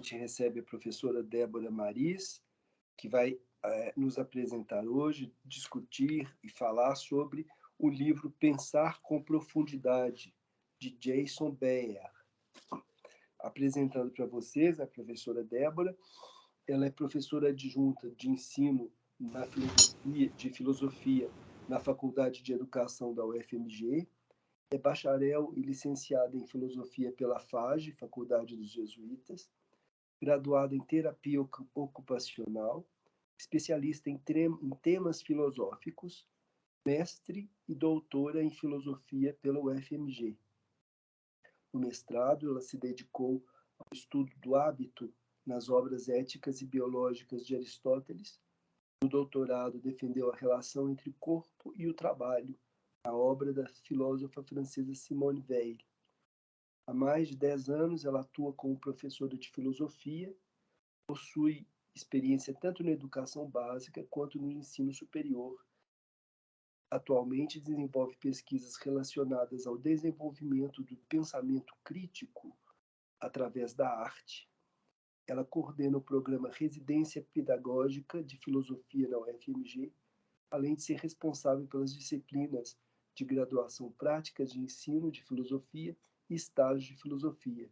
gente recebe a professora Débora Maris, que vai nos apresentar hoje, discutir e falar sobre o livro Pensar com Profundidade, de Jason Behr. Apresentando para vocês a professora Débora, ela é professora adjunta de ensino de filosofia na Faculdade de Educação da UFMG, é bacharel e licenciada em filosofia pela FAGE, Faculdade dos Jesuítas, graduada em terapia ocupacional, especialista em temas filosóficos, mestre e doutora em filosofia pela UFMG. No mestrado, ela se dedicou ao estudo do hábito nas obras éticas e biológicas de Aristóteles. No doutorado, defendeu a relação entre o corpo e o trabalho, na obra da filósofa francesa Simone Weil. Há mais de 10 anos, ela atua como professora de filosofia, possui experiência tanto na educação básica quanto no ensino superior. Atualmente, desenvolve pesquisas relacionadas ao desenvolvimento do pensamento crítico através da arte. Ela coordena o programa Residência Pedagógica de Filosofia na UFMG, além de ser responsável pelas disciplinas de graduação práticas de ensino de filosofia e estágio de filosofia.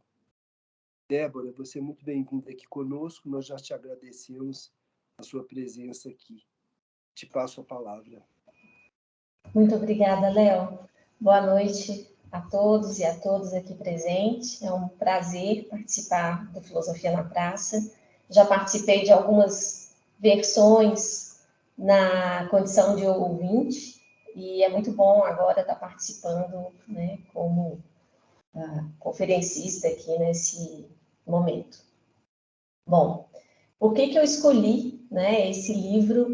Débora, você é muito bem-vinda aqui conosco, nós já te agradecemos a sua presença aqui. Te passo a palavra. Muito obrigada, Léo. Boa noite a todos e a todas aqui presentes. É um prazer participar do Filosofia na Praça. Já participei de algumas versões na condição de ouvinte e é muito bom agora estar participando, né, como conferencista aqui nesse momento. Bom, por que eu escolhi, né, esse livro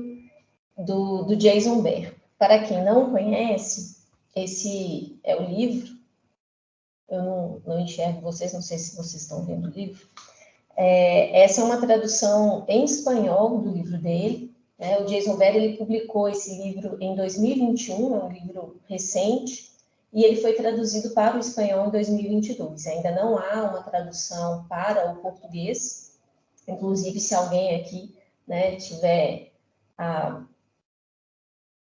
do Jason Behr? Para quem não conhece, esse é o livro, eu não enxergo vocês, não sei se vocês estão vendo o livro. Essa é uma tradução em espanhol do livro dele, né? O Jason Behr, ele publicou esse livro em 2021, é um livro recente, e ele foi traduzido para o espanhol em 2022. Ainda não há uma tradução para o português, inclusive se alguém aqui, né, tiver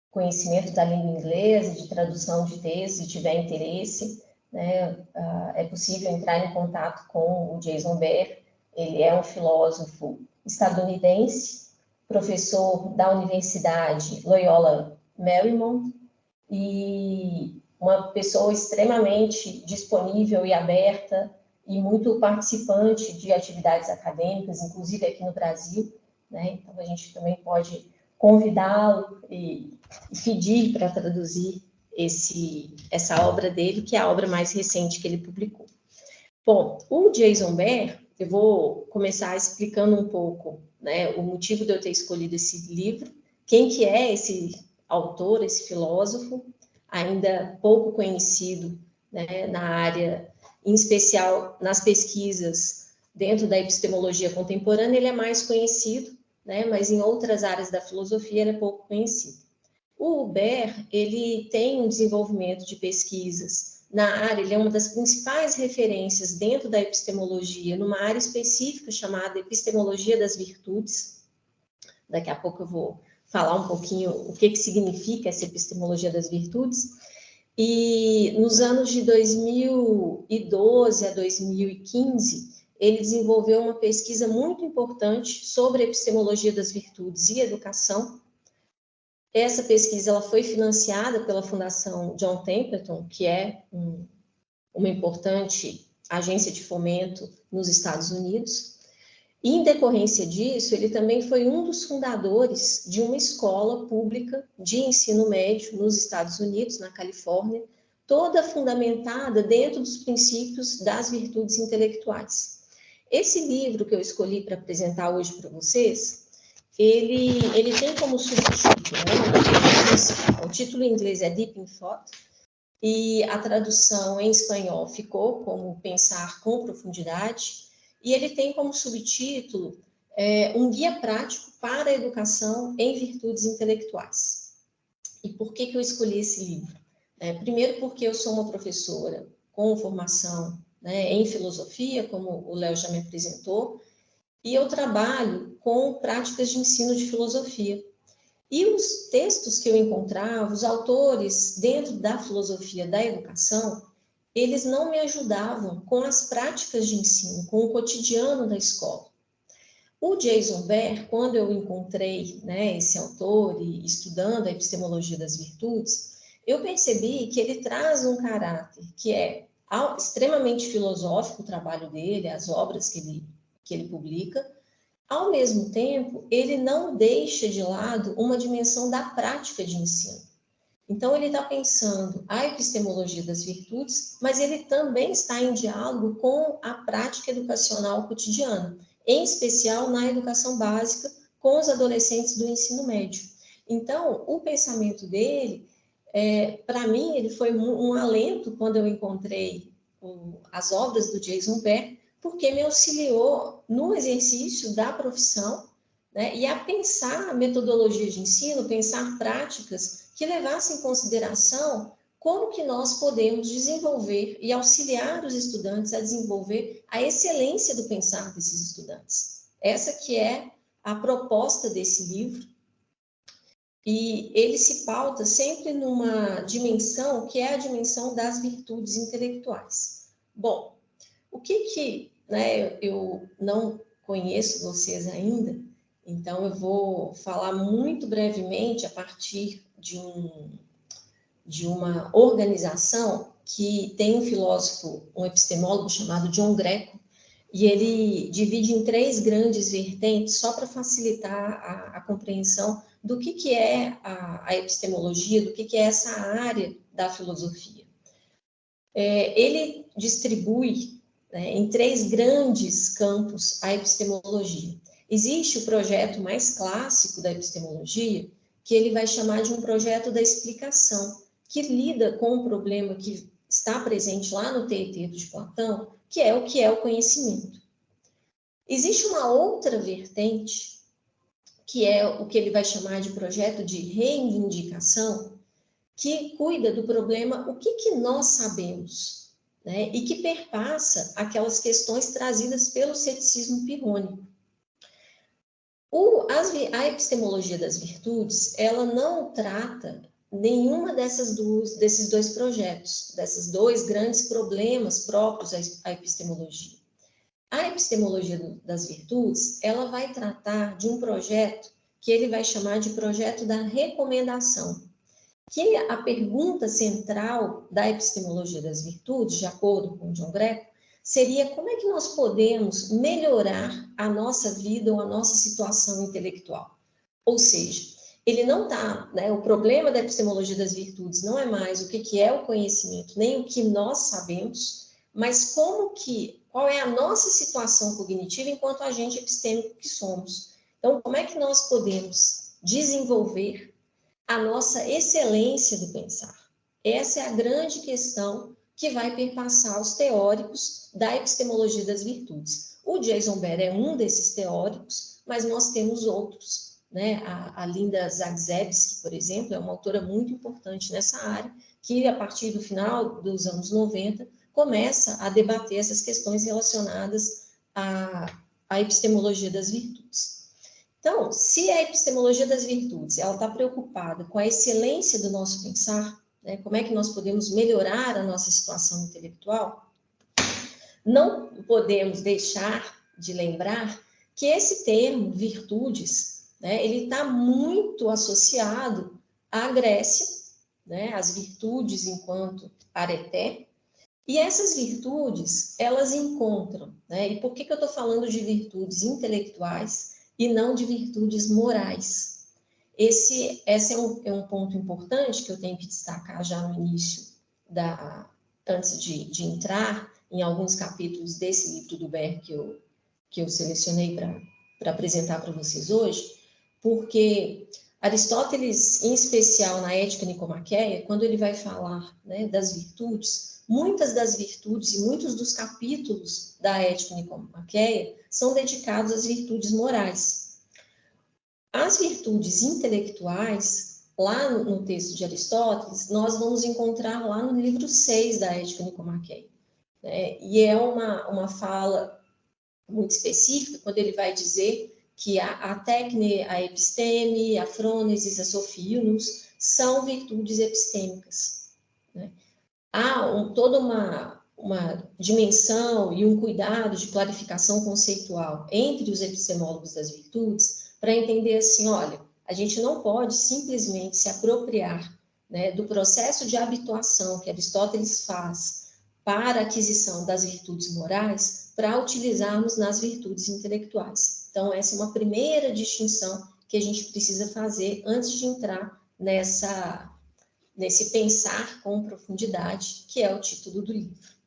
conhecimento da língua inglesa, de tradução de textos, e tiver interesse, né, é possível entrar em contato com o Jason Behr. Ele é um filósofo estadunidense, professor da Universidade Loyola Marymount, e uma pessoa extremamente disponível e aberta, e muito participante de atividades acadêmicas, inclusive aqui no Brasil, né? Então, a gente também pode convidá-lo e pedir para traduzir essa obra dele, que é a obra mais recente que ele publicou. Bom, o Jason Behr, eu vou começar explicando um pouco, né, o motivo de eu ter escolhido esse livro, quem que é esse autor, esse filósofo, ainda pouco conhecido, né, na área, em especial nas pesquisas dentro da epistemologia contemporânea, ele é mais conhecido, né, mas em outras áreas da filosofia ele é pouco conhecido. O Behr, ele tem um desenvolvimento de pesquisas na área, ele é uma das principais referências dentro da epistemologia, numa área específica chamada epistemologia das virtudes. Daqui a pouco eu vou falar um pouquinho o que significa essa epistemologia das virtudes. E nos anos de 2012 a 2015, ele desenvolveu uma pesquisa muito importante sobre a epistemologia das virtudes e educação. Essa pesquisa ela foi financiada pela Fundação John Templeton, que é uma importante agência de fomento nos Estados Unidos. E, em decorrência disso, ele também foi um dos fundadores de uma escola pública de ensino médio nos Estados Unidos, na Califórnia, toda fundamentada dentro dos princípios das virtudes intelectuais. Esse livro que eu escolhi para apresentar hoje para vocês, ele tem como subtítulo, né, o título em inglês é Deep in Thought, e a tradução em espanhol ficou como Pensar com Profundidade, e ele tem como subtítulo um guia prático para a educação em virtudes intelectuais. E por que eu escolhi esse livro? Primeiro porque eu sou uma professora com formação, né, em filosofia, como o Léo já me apresentou, e eu trabalho com práticas de ensino de filosofia. E os textos que eu encontrava, os autores dentro da filosofia da educação, eles não me ajudavam com as práticas de ensino, com o cotidiano da escola. O Jason Behr, quando eu encontrei, né, esse autor e estudando a epistemologia das virtudes, eu percebi que ele traz um caráter que é extremamente filosófico, o trabalho dele, as obras que ele publica. Ao mesmo tempo, ele não deixa de lado uma dimensão da prática de ensino. Então, ele está pensando a epistemologia das virtudes, mas ele também está em diálogo com a prática educacional cotidiana, em especial na educação básica, com os adolescentes do ensino médio. Então, o pensamento dele, para mim, ele foi um alento quando eu encontrei as obras do Jason Behr, porque me auxiliou no exercício da profissão, né, e a pensar a metodologia de ensino, pensar práticas que levassem em consideração como que nós podemos desenvolver e auxiliar os estudantes a desenvolver a excelência do pensar desses estudantes. Essa que é a proposta desse livro, e ele se pauta sempre numa dimensão que é a dimensão das virtudes intelectuais. Bom, o que né, eu não conheço vocês ainda, então eu vou falar muito brevemente a partir de uma organização que tem um filósofo, um epistemólogo chamado John Greco, e ele divide em 3 grandes vertentes, só para facilitar a compreensão do que é a epistemologia, do que é essa área da filosofia. Ele distribui, né, em 3 grandes campos a epistemologia. Existe o projeto mais clássico da epistemologia, que ele vai chamar de um projeto da explicação, que lida com um problema que está presente lá no Teeteto de Platão, que é o conhecimento. Existe uma outra vertente, que é o que ele vai chamar de projeto de reivindicação, que cuida do problema o que nós sabemos, né? E que perpassa aquelas questões trazidas pelo ceticismo pirrônico. A epistemologia das virtudes, ela não trata nenhuma desses 2 projetos, desses 2 grandes problemas próprios à epistemologia. A epistemologia das virtudes, ela vai tratar de um projeto que ele vai chamar de projeto da recomendação, que a pergunta central da epistemologia das virtudes, de acordo com John Greco, seria como é que nós podemos melhorar a nossa vida ou a nossa situação intelectual. Ou seja, ele não está, né, o problema da epistemologia das virtudes não é mais o que é o conhecimento, nem o que nós sabemos, mas qual é a nossa situação cognitiva enquanto agente epistêmico que somos. Então, como é que nós podemos desenvolver a nossa excelência do pensar? Essa é a grande questão que vai perpassar os teóricos da epistemologia das virtudes. O Jason Behr é um desses teóricos, mas nós temos outros, né? A Linda Zagzebski, por exemplo, é uma autora muito importante nessa área, que a partir do final dos anos 90 começa a debater essas questões relacionadas à epistemologia das virtudes. Então, se a epistemologia das virtudes ela está preocupada com a excelência do nosso pensar, né, como é que nós podemos melhorar a nossa situação intelectual, não podemos deixar de lembrar que esse termo, virtudes, né, ele está muito associado à Grécia, né, às virtudes enquanto areté, e essas virtudes, elas encontram, né, e por que eu estou falando de virtudes intelectuais e não de virtudes morais? Esse é um ponto importante que eu tenho que destacar já no início, antes de entrar em alguns capítulos desse livro do Behr que eu selecionei para apresentar para vocês hoje, porque Aristóteles, em especial na Ética Nicomaqueia, quando ele vai falar, né, das virtudes, muitas das virtudes e muitos dos capítulos da Ética Nicomaqueia são dedicados às virtudes morais. As virtudes intelectuais, lá no texto de Aristóteles, nós vamos encontrar lá no livro 6 da Ética Nicomaqueia. E é uma fala muito específica, quando ele vai dizer que a técne, a episteme, a frônesis, a sophiunus, são virtudes epistêmicas, né? Há toda uma dimensão e um cuidado de clarificação conceitual entre os epistemólogos das virtudes para entender assim, olha, a gente não pode simplesmente se apropriar, né, do processo de habituação que Aristóteles faz para a aquisição das virtudes morais para utilizarmos nas virtudes intelectuais. Então, essa é uma primeira distinção que a gente precisa fazer antes de entrar nesse pensar com profundidade, que é o título do livro.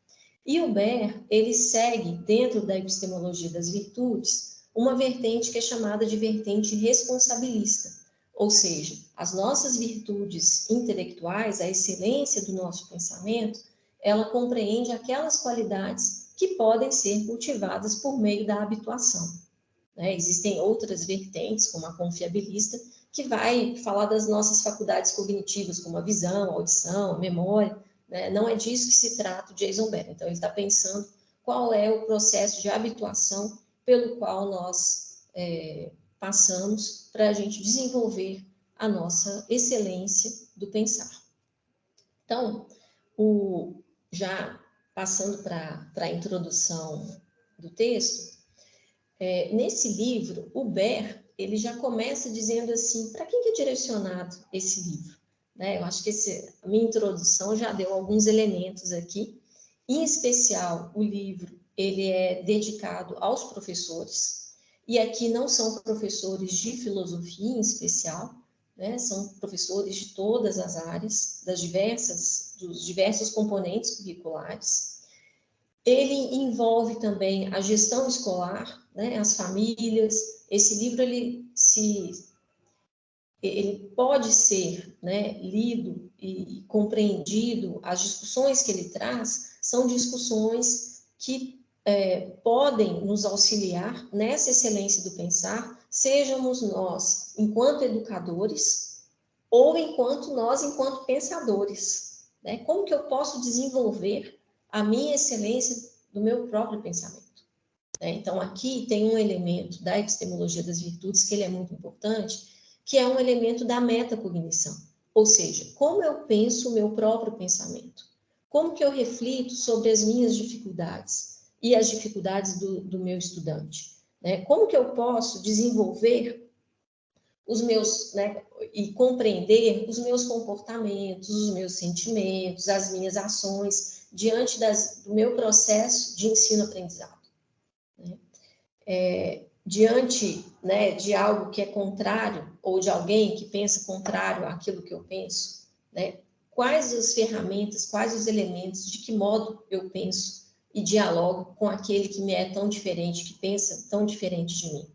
E o Baer, ele segue, dentro da epistemologia das virtudes, uma vertente que é chamada de vertente responsabilista, ou seja, as nossas virtudes intelectuais, a excelência do nosso pensamento, ela compreende aquelas qualidades que podem ser cultivadas por meio da habituação, né? Existem outras vertentes, como a confiabilista, que vai falar das nossas faculdades cognitivas, como a visão, a audição, a memória, né? Não é disso que se trata o Jason Baer. Então, ele está pensando qual é o processo de habituação pelo qual nós passamos para a gente desenvolver a nossa excelência do pensar. Então, já passando para a introdução do texto, nesse livro, o Baer, ele já começa dizendo assim, para quem que é direcionado esse livro? Né? Eu acho que a minha introdução já deu alguns elementos aqui. Em especial, o livro, ele é dedicado aos professores, e aqui não são professores de filosofia em especial, né? São professores de todas as áreas, dos diversos componentes curriculares. Ele envolve também a gestão escolar, né, as famílias. Esse livro ele pode ser, né, lido e compreendido. As discussões que ele traz são discussões que podem nos auxiliar nessa excelência do pensar, sejamos nós enquanto educadores ou enquanto pensadores, né? Como que eu posso desenvolver a minha excelência do meu próprio pensamento, né? Então, aqui tem um elemento da epistemologia das virtudes que ele é muito importante, que é um elemento da metacognição, ou seja, como eu penso o meu próprio pensamento, como que eu reflito sobre as minhas dificuldades e as dificuldades do meu estudante, né? Como que eu posso desenvolver os meus, né, e compreender os meus comportamentos, os meus sentimentos, as minhas ações diante do meu processo de ensino-aprendizado, né? Diante, né, de algo que é contrário, ou de alguém que pensa contrário àquilo que eu penso, né? Quais as ferramentas, quais os elementos, de que modo eu penso e dialogo com aquele que me é tão diferente, que pensa tão diferente de mim,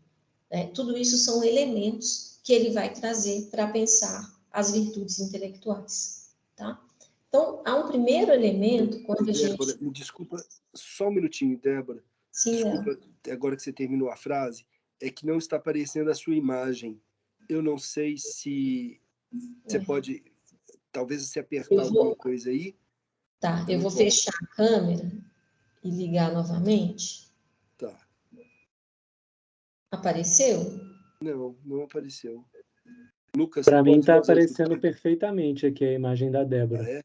né? Tudo isso são elementos que ele vai trazer para pensar as virtudes intelectuais, tá? Então, há um primeiro elemento quando a Débora, gente... me desculpa, só um minutinho, Débora. Sim, desculpa, agora que você terminou a frase, é que não está aparecendo a sua imagem. Eu não sei se você pode, talvez você apertar alguma coisa aí. Tá, eu vou fechar a câmera e ligar novamente. Tá. Apareceu? Não, não apareceu. Lucas, para mim está fazer aparecendo perfeitamente aqui a imagem da Débora. Ah, é?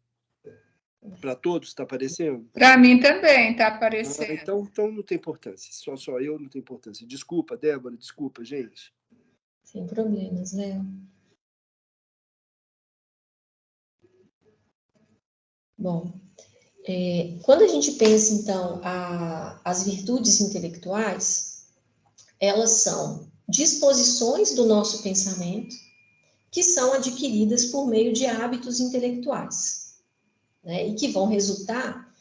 Para todos está aparecendo? Para mim também está aparecendo. Então não tem importância. Só eu não tem importância. Desculpa, Débora, desculpa, gente. Sem problemas, Léo. Bom, quando a gente pensa, então, as virtudes intelectuais, elas são disposições do nosso pensamento que são adquiridas por meio de hábitos intelectuais, né? E que vão resultar,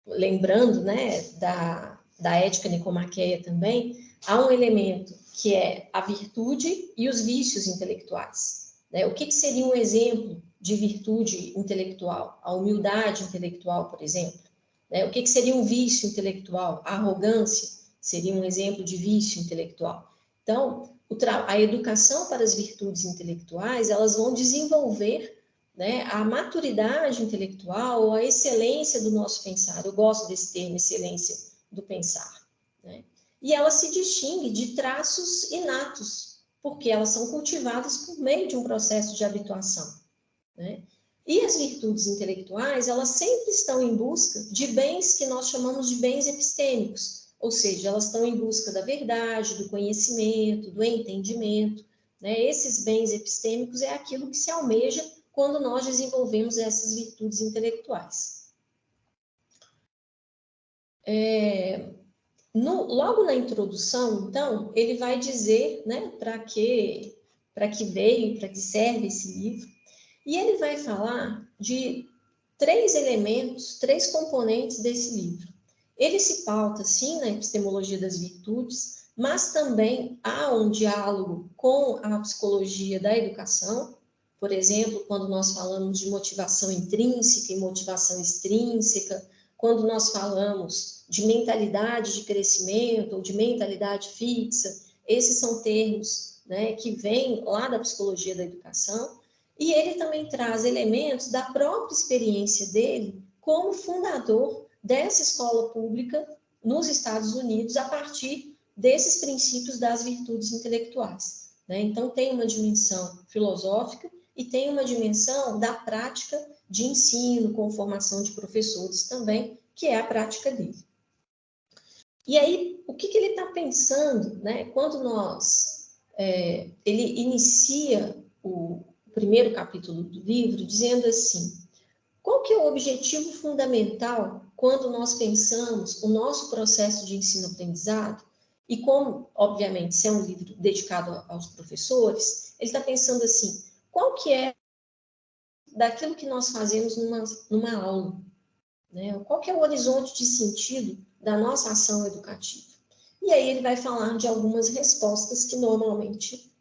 lembrando, né, da ética nicomaqueia também, há um elemento que é a virtude e os vícios intelectuais, né? O que seria um exemplo de virtude intelectual? A humildade intelectual, por exemplo, né? O que seria um vício intelectual? A arrogância seria um exemplo de vício intelectual. Então, a educação para as virtudes intelectuais, elas vão desenvolver, né, a maturidade intelectual ou a excelência do nosso pensar. Eu gosto desse termo, excelência do pensar, né? e ela se distingue de traços inatos, porque elas são cultivadas por meio de um processo de habituação, né? E as virtudes intelectuais, elas sempre estão em busca de bens que nós chamamos de bens epistêmicos, ou seja, elas estão em busca da verdade, do conhecimento, do entendimento, né? Esses bens epistêmicos é aquilo que se almeja quando nós desenvolvemos essas virtudes intelectuais. Logo na introdução, então, ele vai dizer, né, para que veio, para que serve esse livro, e ele vai falar de 3 elementos, 3 componentes desse livro. Ele se pauta, sim, na epistemologia das virtudes, mas também há um diálogo com a psicologia da educação. Por exemplo, quando nós falamos de motivação intrínseca e motivação extrínseca, quando nós falamos de mentalidade de crescimento ou de mentalidade fixa, esses são termos, né, que vêm lá da psicologia da educação, e ele também traz elementos da própria experiência dele como fundador dessa escola pública nos Estados Unidos a partir desses princípios das virtudes intelectuais, né? Então, tem uma dimensão filosófica e tem uma dimensão da prática de ensino, com formação de professores também, que é a prática dele. E aí, o que ele está pensando, né? Quando ele inicia o primeiro capítulo do livro, dizendo assim: qual que é o objetivo fundamental quando nós pensamos o nosso processo de ensino-aprendizado? E como, obviamente, se é um livro dedicado aos professores, ele está pensando assim: qual que é daquilo que nós fazemos numa aula? Né? Qual que é o horizonte de sentido da nossa ação educativa? E aí ele vai falar de algumas respostas que normalmente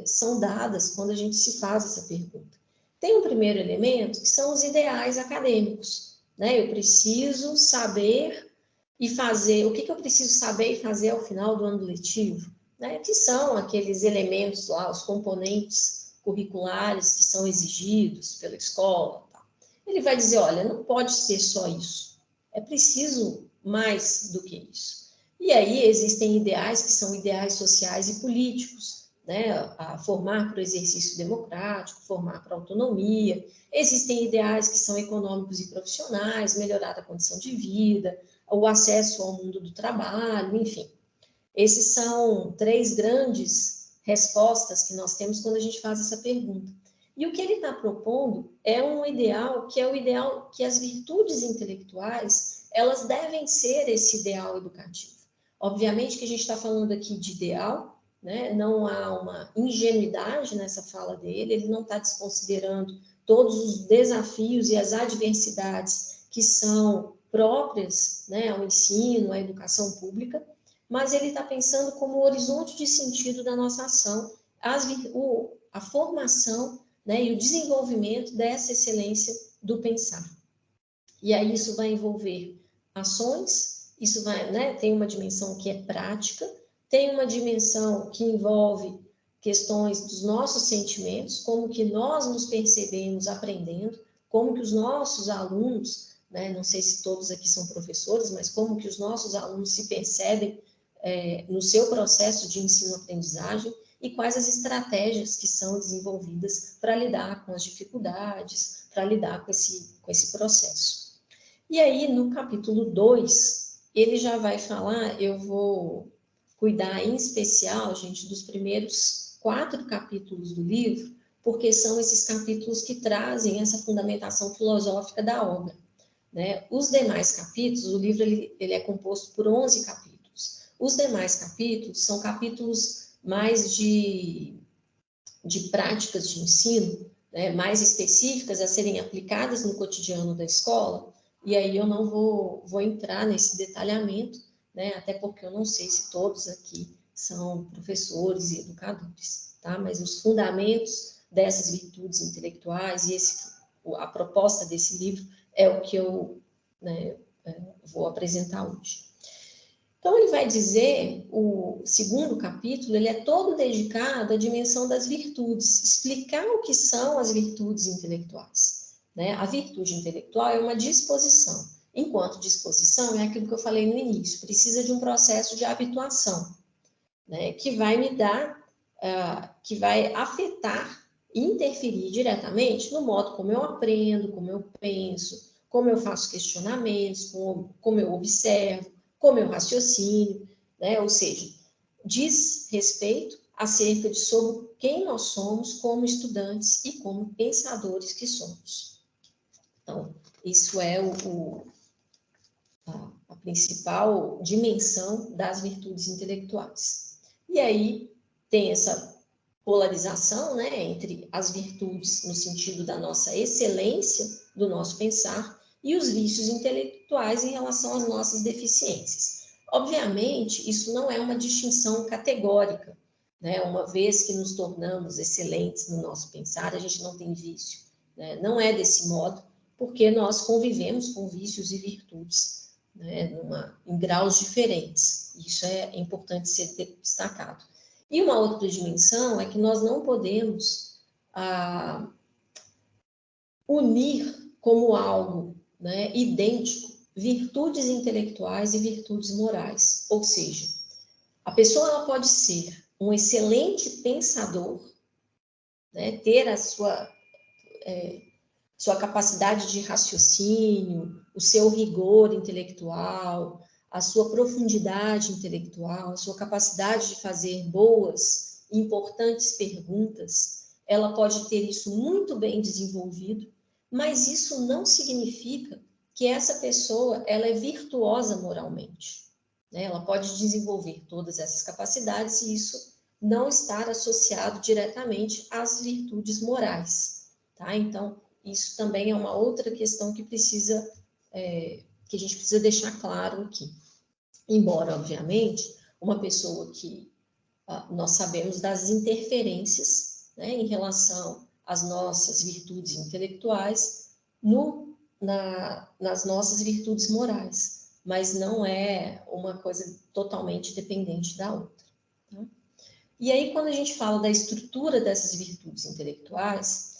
são dadas quando a gente se faz essa pergunta. Tem um primeiro elemento que são os ideais acadêmicos, né? Eu preciso saber e fazer, o que eu preciso saber e fazer ao final do ano letivo, né? Que são aqueles elementos lá, os componentes curriculares que são exigidos pela escola. Tá? Ele vai dizer, olha, não pode ser só isso, é preciso mais do que isso. E aí existem ideais que são ideais sociais e políticos, né, a formar para o exercício democrático, formar para a autonomia. Existem ideais que são econômicos e profissionais, melhorar a condição de vida, o acesso ao mundo do trabalho, enfim. Esses são 3 grandes respostas que nós temos quando a gente faz essa pergunta. E o que ele está propondo é um ideal que é o ideal que as virtudes intelectuais, elas devem ser esse ideal educativo. Obviamente que a gente está falando aqui de ideal, né? Não há uma ingenuidade nessa fala dele, ele não está desconsiderando todos os desafios e as adversidades que são próprias, né, ao ensino, à educação pública, mas ele está pensando como o horizonte de sentido da nossa ação, a formação, né, e o desenvolvimento dessa excelência do pensar. E aí isso vai envolver ações, isso vai, né, tem uma dimensão que é prática, tem uma dimensão que envolve questões dos nossos sentimentos, como que nós nos percebemos aprendendo, como que os nossos alunos, né, não sei se todos aqui são professores, mas como que os nossos alunos se percebem no seu processo de ensino-aprendizagem e quais as estratégias que são desenvolvidas para lidar com as dificuldades, para lidar com esse processo. E aí, no capítulo 2, ele já vai falar, eu vou cuidar em especial, gente, dos primeiros 4 capítulos do livro, porque são esses capítulos que trazem essa fundamentação filosófica da obra, né? Os demais capítulos, o livro ele é composto por 11 capítulos. Os demais capítulos são capítulos mais de práticas de ensino, né? Mais específicas a serem aplicadas no cotidiano da escola, e aí eu não vou entrar nesse detalhamento, né? Até porque eu não sei se todos aqui são professores e educadores, tá? Mas os fundamentos dessas virtudes intelectuais e a proposta desse livro é o que eu, né, vou apresentar hoje. Então, ele vai dizer, o segundo capítulo, ele é todo dedicado à dimensão das virtudes, explicar o que são as virtudes intelectuais, né? A virtude intelectual é uma disposição, Enquanto disposição é aquilo que eu falei no início, precisa de um processo de habituação, né, que vai me dar, que vai afetar e interferir diretamente no modo como eu aprendo, como eu penso, como eu faço questionamentos, como eu observo, como eu raciocínio, né? Ou seja, diz respeito acerca de sobre quem nós somos como estudantes e como pensadores que somos. Então, isso é a principal dimensão das virtudes intelectuais. E aí tem essa polarização, né, entre as virtudes no sentido da nossa excelência, do nosso pensar, e os vícios intelectuais em relação às nossas deficiências. Obviamente, isso não é uma distinção categórica, né? Uma vez que nos tornamos excelentes no nosso pensar, a gente não tem vício, né? Não é desse modo, porque nós convivemos com vícios e virtudes, né, em graus diferentes. Isso é importante ser destacado. E uma outra dimensão é que nós não podemos unir como algo, né, idêntico virtudes intelectuais e virtudes morais. Ou seja, a pessoa ela pode ser um excelente pensador, né, ter a sua capacidade de raciocínio, o seu rigor intelectual, a sua profundidade intelectual, a sua capacidade de fazer boas, importantes perguntas, ela pode ter isso muito bem desenvolvido, mas isso não significa que essa pessoa ela é virtuosa moralmente, né? Ela pode desenvolver todas essas capacidades e isso não estar associado diretamente às virtudes morais, tá? Então, isso também é uma outra questão que que a gente precisa deixar claro aqui. Embora, obviamente, uma pessoa que nós sabemos das interferências, né, em relação às nossas virtudes intelectuais nas nossas virtudes morais, mas não é uma coisa totalmente dependente da outra. Tá? E aí, quando a gente fala da estrutura dessas virtudes intelectuais,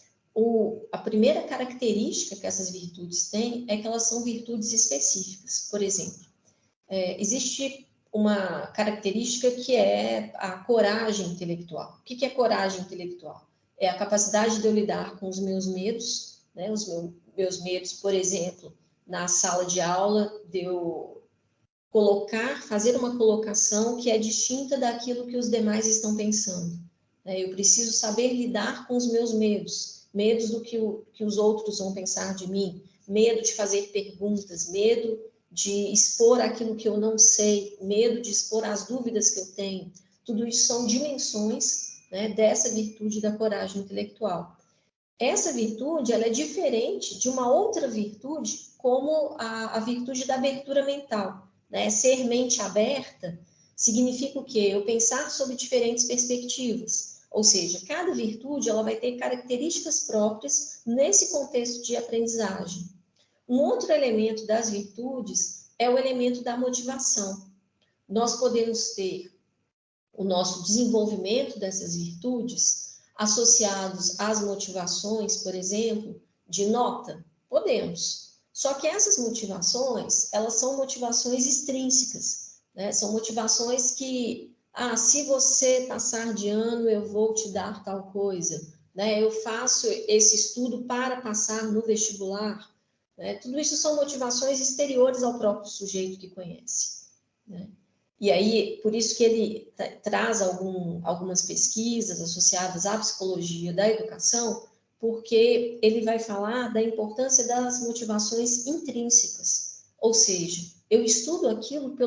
a primeira característica que essas virtudes têm é que elas são virtudes específicas. Por exemplo, existe uma característica que é a coragem intelectual. O que é coragem intelectual? É a capacidade de eu lidar com os meus medos, né? Os meus medos, por exemplo, na sala de aula, de eu fazer uma colocação que é distinta daquilo que os demais estão pensando. Eu preciso saber lidar com os meus medos do que os outros vão pensar de mim, medo de fazer perguntas, medo de expor aquilo que eu não sei, medo de expor as dúvidas que eu tenho. Tudo isso são dimensões, né, dessa virtude da coragem intelectual. Essa virtude ela é diferente de uma outra virtude, como a virtude da abertura mental. Né? Ser mente aberta significa o quê? Eu pensar sobre diferentes perspectivas. Ou seja, cada virtude ela vai ter características próprias nesse contexto de aprendizagem. Um outro elemento das virtudes é o elemento da motivação. Nós podemos ter o nosso desenvolvimento dessas virtudes associados às motivações, por exemplo, de nota? Podemos. Só que essas motivações, elas são motivações extrínsecas, né? São motivações que, se você passar de ano, eu vou te dar tal coisa, né? Eu faço esse estudo para passar no vestibular, né? Tudo isso são motivações exteriores ao próprio sujeito que conhece, né? E aí, por isso que ele traz algumas pesquisas associadas à psicologia da educação, porque ele vai falar da importância das motivações intrínsecas. Ou seja, eu estudo aquilo,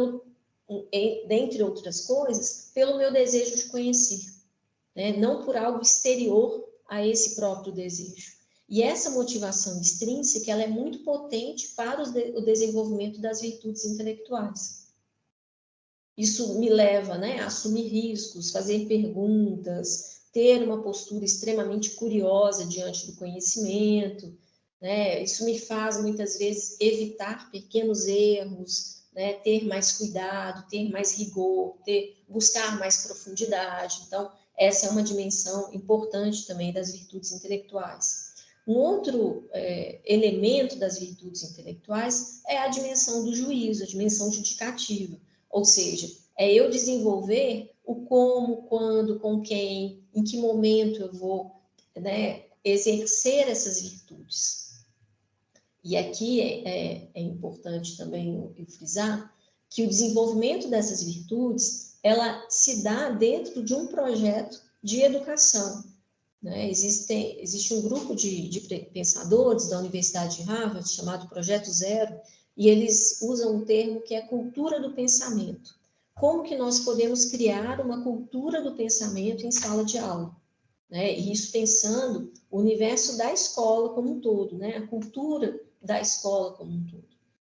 dentre outras coisas, pelo meu desejo de conhecer, né? Não por algo exterior a esse próprio desejo. E essa motivação extrínseca ela é muito potente para o desenvolvimento das virtudes intelectuais. Isso me leva, né, a assumir riscos, fazer perguntas, ter uma postura extremamente curiosa diante do conhecimento, né? Isso me faz, muitas vezes, evitar pequenos erros, né? Ter mais cuidado, ter mais rigor, buscar mais profundidade. Então, essa é uma dimensão importante também das virtudes intelectuais. Um outro elemento das virtudes intelectuais é a dimensão do juízo, a dimensão judicativa, ou seja, é eu desenvolver o como, quando, com quem, em que momento eu vou, né, exercer essas virtudes. E aqui é importante também eu frisar que o desenvolvimento dessas virtudes, ela se dá dentro de um projeto de educação, né? Existe um grupo de pensadores da Universidade de Harvard, chamado Projeto Zero, e eles usam um termo que é cultura do pensamento. Como que nós podemos criar uma cultura do pensamento em sala de aula? Né? E isso pensando o universo da escola como um todo, né? A cultura da escola como um todo.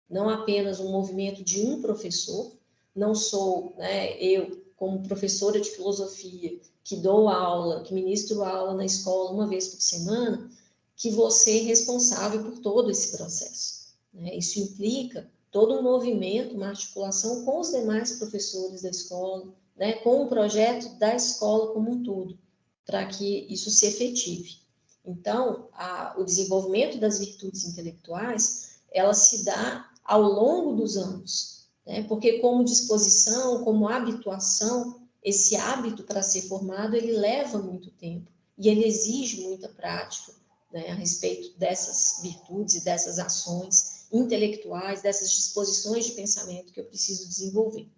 Não apenas um movimento de um professor, não sou, né, eu, como professora de filosofia, que dou aula, que ministro aula na escola uma vez por semana, que vou ser responsável por todo esse processo. Né? Isso implica todo um movimento, uma articulação com os demais professores da escola, né, com o projeto da escola como um todo, para que isso se efetive. Então, o desenvolvimento das virtudes intelectuais, ela se dá ao longo dos anos, né? Porque como disposição, como habituação, esse hábito para ser formado, ele leva muito tempo e ele exige muita prática, né, a respeito dessas virtudes e dessas ações intelectuais, dessas disposições de pensamento que eu preciso desenvolver.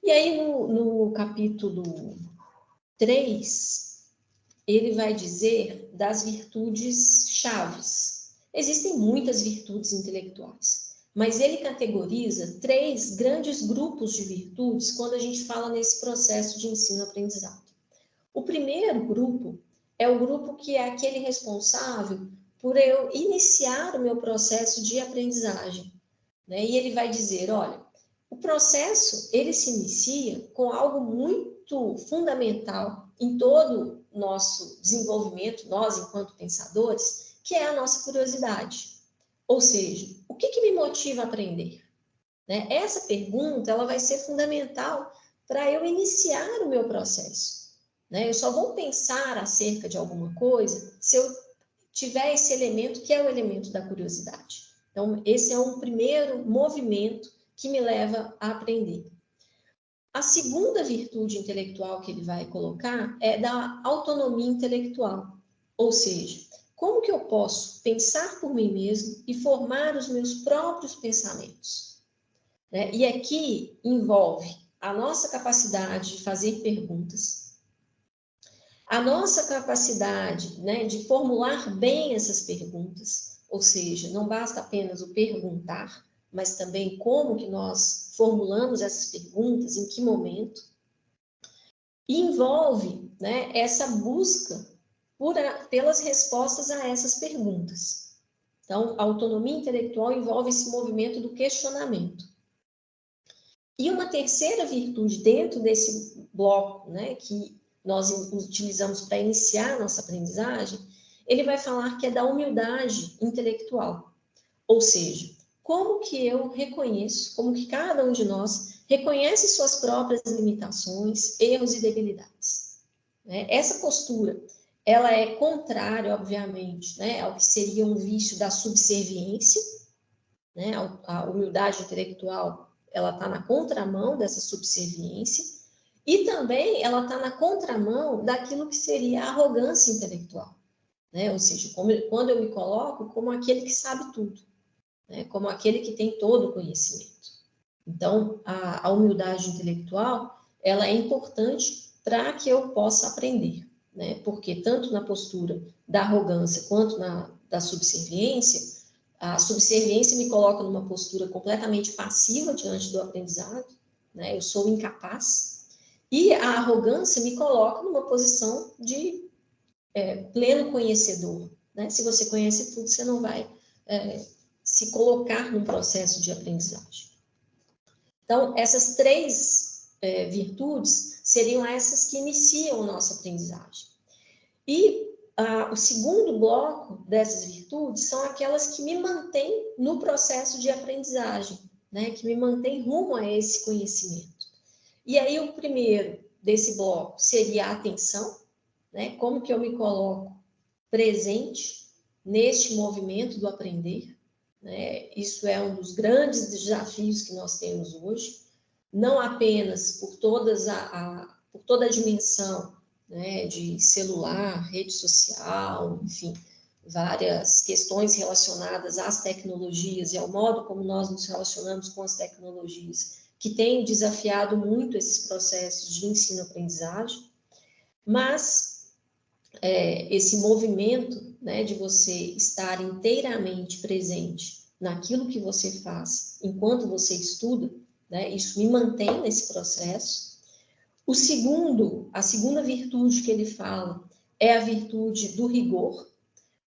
E aí, no capítulo 3, ele vai dizer das virtudes chaves. Existem muitas virtudes intelectuais, mas ele categoriza 3 grandes grupos de virtudes quando a gente fala nesse processo de ensino-aprendizado. O primeiro grupo é o grupo que é aquele responsável por eu iniciar o meu processo de aprendizagem, né? E ele vai dizer, olha, o processo, ele se inicia com algo muito fundamental em todo o nosso desenvolvimento, nós enquanto pensadores, que é a nossa curiosidade. Ou seja, o que me motiva a aprender? Né? Essa pergunta, ela vai ser fundamental para eu iniciar o meu processo. Né? Eu só vou pensar acerca de alguma coisa se eu tiver esse elemento, que é o elemento da curiosidade. Então, esse é um primeiro movimento que me leva a aprender. A segunda virtude intelectual que ele vai colocar é da autonomia intelectual, ou seja, como que eu posso pensar por mim mesmo e formar os meus próprios pensamentos? Né? E aqui envolve a nossa capacidade de fazer perguntas, a nossa capacidade, né, de formular bem essas perguntas, ou seja, não basta apenas o perguntar, mas também como que nós formulamos essas perguntas, em que momento. E envolve, né, essa busca pelas respostas a essas perguntas. Então, a autonomia intelectual envolve esse movimento do questionamento. E uma terceira virtude dentro desse bloco, né, que nós utilizamos para iniciar a nossa aprendizagem, ele vai falar que é da humildade intelectual. Ou seja, como que eu reconheço, como que cada um de nós reconhece suas próprias limitações, erros e debilidades. Né? Essa postura, ela é contrária, obviamente, né, ao que seria um vício da subserviência, né? A humildade intelectual, ela está na contramão dessa subserviência, e também ela está na contramão daquilo que seria a arrogância intelectual, né? Ou seja, quando eu me coloco como aquele que sabe tudo, né? Como aquele que tem todo o conhecimento. Então, a humildade intelectual, ela é importante para que eu possa aprender, né? Porque tanto na postura da arrogância quanto da subserviência, a subserviência me coloca numa postura completamente passiva diante do aprendizado, né? Eu sou incapaz. E a arrogância me coloca numa posição de pleno conhecedor, né? Se você conhece tudo, você não vai se colocar num processo de aprendizagem. Então, essas 3 virtudes seriam essas que iniciam a nossa aprendizagem. E o segundo bloco dessas virtudes são aquelas que me mantêm no processo de aprendizagem, né? Que me mantêm rumo a esse conhecimento. E aí, o primeiro desse bloco seria a atenção, né? Como que eu me coloco presente neste movimento do aprender, né? Isso é um dos grandes desafios que nós temos hoje, não apenas por toda a dimensão, né, de celular, rede social, enfim, várias questões relacionadas às tecnologias e ao modo como nós nos relacionamos com as tecnologias, que tem desafiado muito esses processos de ensino-aprendizagem, mas esse movimento, né, de você estar inteiramente presente naquilo que você faz enquanto você estuda, né, isso me mantém nesse processo. A segunda virtude que ele fala é a virtude do rigor,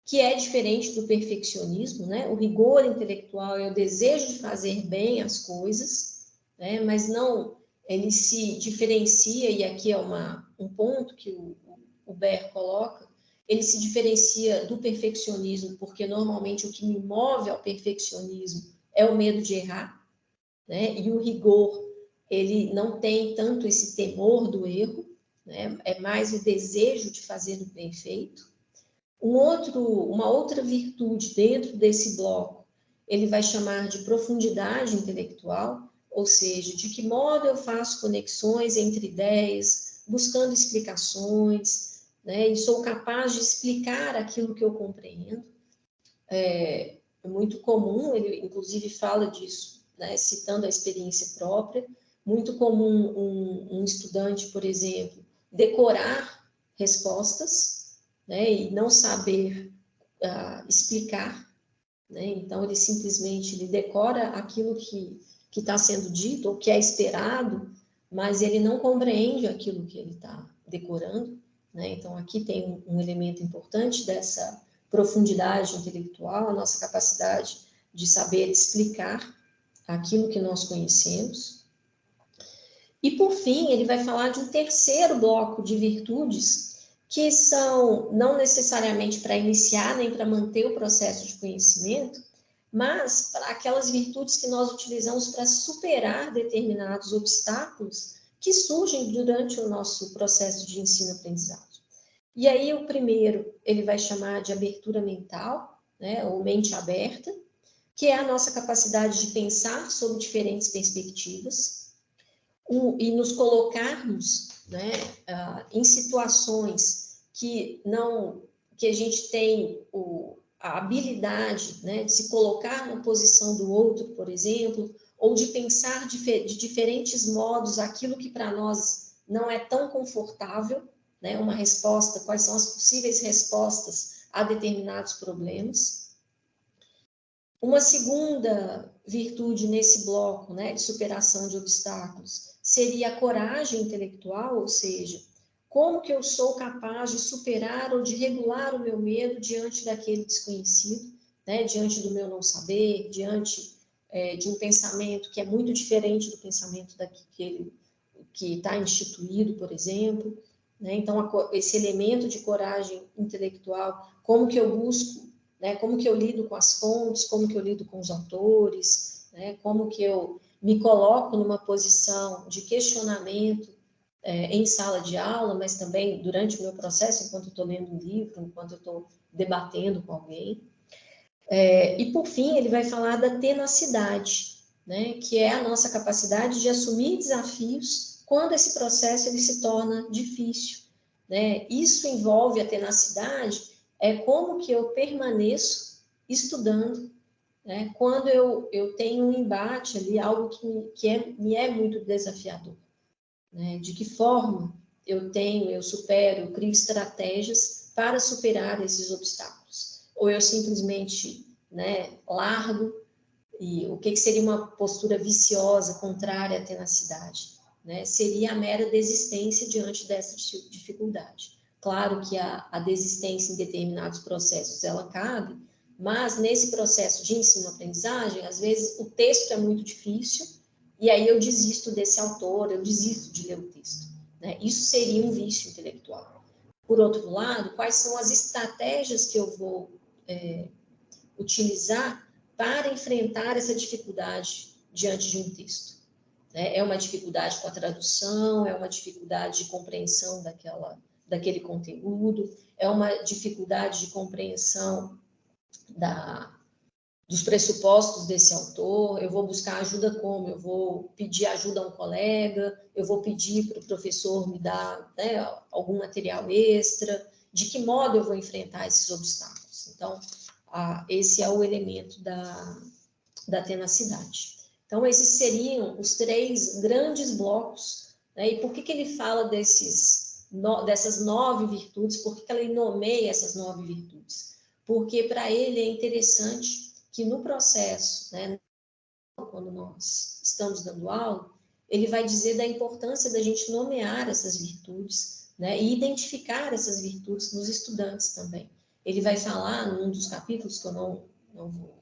que é diferente do perfeccionismo, né? O rigor intelectual é o desejo de fazer bem as coisas, né? Mas não, ele se diferencia, e aqui é um ponto que o Ber coloca, ele se diferencia do perfeccionismo, porque normalmente o que me move ao perfeccionismo é o medo de errar, né? E o rigor, ele não tem tanto esse temor do erro, né? É mais o desejo de fazer o bem feito. Uma outra virtude dentro desse bloco, ele vai chamar de profundidade intelectual, ou seja, de que modo eu faço conexões entre ideias, buscando explicações, né? E sou capaz de explicar aquilo que eu compreendo. É muito comum, ele inclusive fala disso, né, citando a experiência própria, muito comum um estudante, por exemplo, decorar respostas, né, e não saber explicar, né, então ele simplesmente decora aquilo que está sendo dito, ou que é esperado, mas ele não compreende aquilo que ele está decorando, né, então aqui tem um elemento importante dessa profundidade intelectual, a nossa capacidade de saber explicar aquilo que nós conhecemos. E, por fim, ele vai falar de um terceiro bloco de virtudes que são não necessariamente para iniciar nem para manter o processo de conhecimento, mas para aquelas virtudes que nós utilizamos para superar determinados obstáculos que surgem durante o nosso processo de ensino-aprendizagem. E aí o primeiro, ele vai chamar de abertura mental, né, ou mente aberta, que é a nossa capacidade de pensar sobre diferentes perspectivas e nos colocarmos, né, em situações que a gente tem a habilidade, né, de se colocar na posição do outro, por exemplo, ou de pensar de diferentes modos aquilo que para nós não é tão confortável, né, uma resposta, quais são as possíveis respostas a determinados problemas. Uma segunda virtude nesse bloco, né, de superação de obstáculos seria a coragem intelectual, ou seja, como que eu sou capaz de superar ou de regular o meu medo diante daquele desconhecido, né, diante do meu não saber, diante de um pensamento que é muito diferente do pensamento daquele que está instituído, por exemplo. Né? Então, esse elemento de coragem intelectual, como que eu busco, né? Como que eu lido com as fontes, como que eu lido com os autores, né? Como que eu me coloco numa posição de questionamento em sala de aula, mas também durante o meu processo, enquanto eu estou lendo um livro, enquanto eu estou debatendo com alguém. E, por fim, ele vai falar da tenacidade, né? Que é a nossa capacidade de assumir desafios quando esse processo ele se torna difícil, né? Isso envolve a tenacidade, como que eu permaneço estudando, né? Quando eu tenho um embate ali, algo que me é muito desafiador, né? De que forma eu supero, eu crio estratégias para superar esses obstáculos, ou eu simplesmente, né, largo, e o que seria uma postura viciosa, contrária à tenacidade? Né, seria a mera desistência diante dessa dificuldade. Claro que a desistência em determinados processos, ela cabe, mas nesse processo de ensino-aprendizagem, às vezes o texto é muito difícil, e aí eu desisto desse autor, eu desisto de ler o texto. Né? Isso seria um vício intelectual. Por outro lado, quais são as estratégias que eu vou utilizar para enfrentar essa dificuldade diante de um texto? É uma dificuldade com a tradução, é uma dificuldade de compreensão daquele conteúdo, é uma dificuldade de compreensão dos pressupostos desse autor, eu vou buscar ajuda como? Eu vou pedir ajuda a um colega, eu vou pedir para o professor me dar, né, algum material extra, de que modo eu vou enfrentar esses obstáculos. Então, esse é o elemento da tenacidade. Então, esses seriam os 3 grandes blocos, né? E por que ele fala dessas 9 virtudes? Por que ele nomeia essas 9 virtudes? Porque para ele é interessante que no processo, né, quando nós estamos dando aula, ele vai dizer da importância da gente nomear essas virtudes, né, e identificar essas virtudes nos estudantes também. Ele vai falar, num dos capítulos, que eu não vou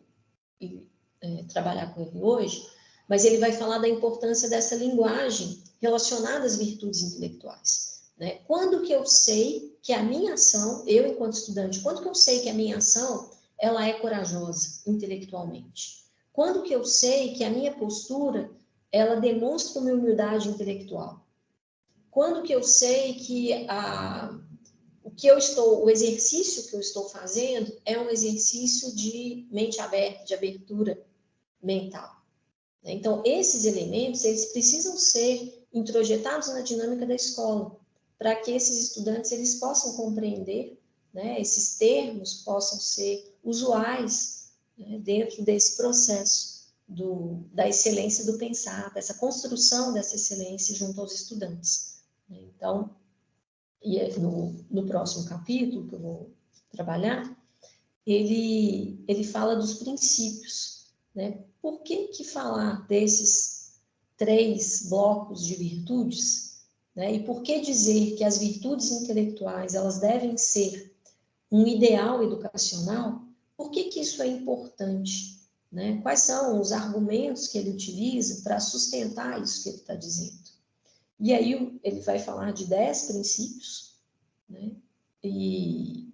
trabalhar com ele hoje, mas ele vai falar da importância dessa linguagem relacionada às virtudes intelectuais. Né? Quando que eu sei que a minha ação, eu enquanto estudante, quando que eu sei que a minha ação ela é corajosa intelectualmente? Quando que eu sei que a minha postura ela demonstra uma humildade intelectual? Quando que eu sei que o exercício que eu estou fazendo é um exercício de mente aberta, de abertura mental? Então, esses elementos, eles precisam ser introjetados na dinâmica da escola, para que esses estudantes eles possam compreender, né, esses termos possam ser usuais, né, dentro desse processo da excelência do pensar, dessa construção dessa excelência junto aos estudantes. Então, e no próximo capítulo que eu vou trabalhar, ele fala dos princípios, né? Por que falar desses 3 blocos de virtudes, né? E por que dizer que as virtudes intelectuais elas devem ser um ideal educacional? Por que isso é importante, né? Quais são os argumentos que ele utiliza para sustentar isso que ele está dizendo? E aí ele vai falar de 10 princípios, né? E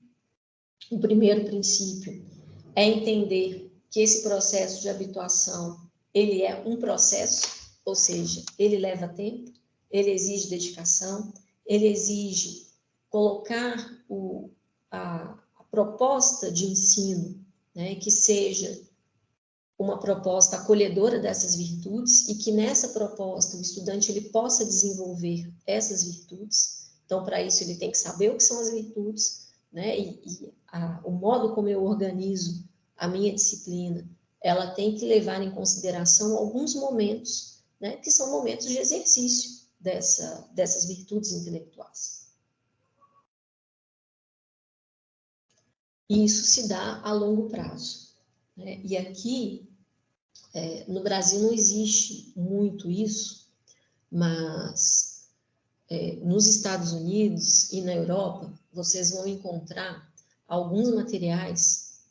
o primeiro princípio é entender que esse processo de habituação, ele é um processo, ou seja, ele leva tempo, ele exige dedicação, ele exige colocar a proposta de ensino, né, que seja uma proposta acolhedora dessas virtudes e que nessa proposta o estudante ele possa desenvolver essas virtudes. Então, para isso, ele tem que saber o que são as virtudes, né, o modo como eu organizo a minha disciplina, ela tem que levar em consideração alguns momentos, né, que são momentos de exercício dessas virtudes intelectuais. E isso se dá a longo prazo, né? E aqui, no Brasil não existe muito isso, mas nos Estados Unidos e na Europa, vocês vão encontrar alguns materiais,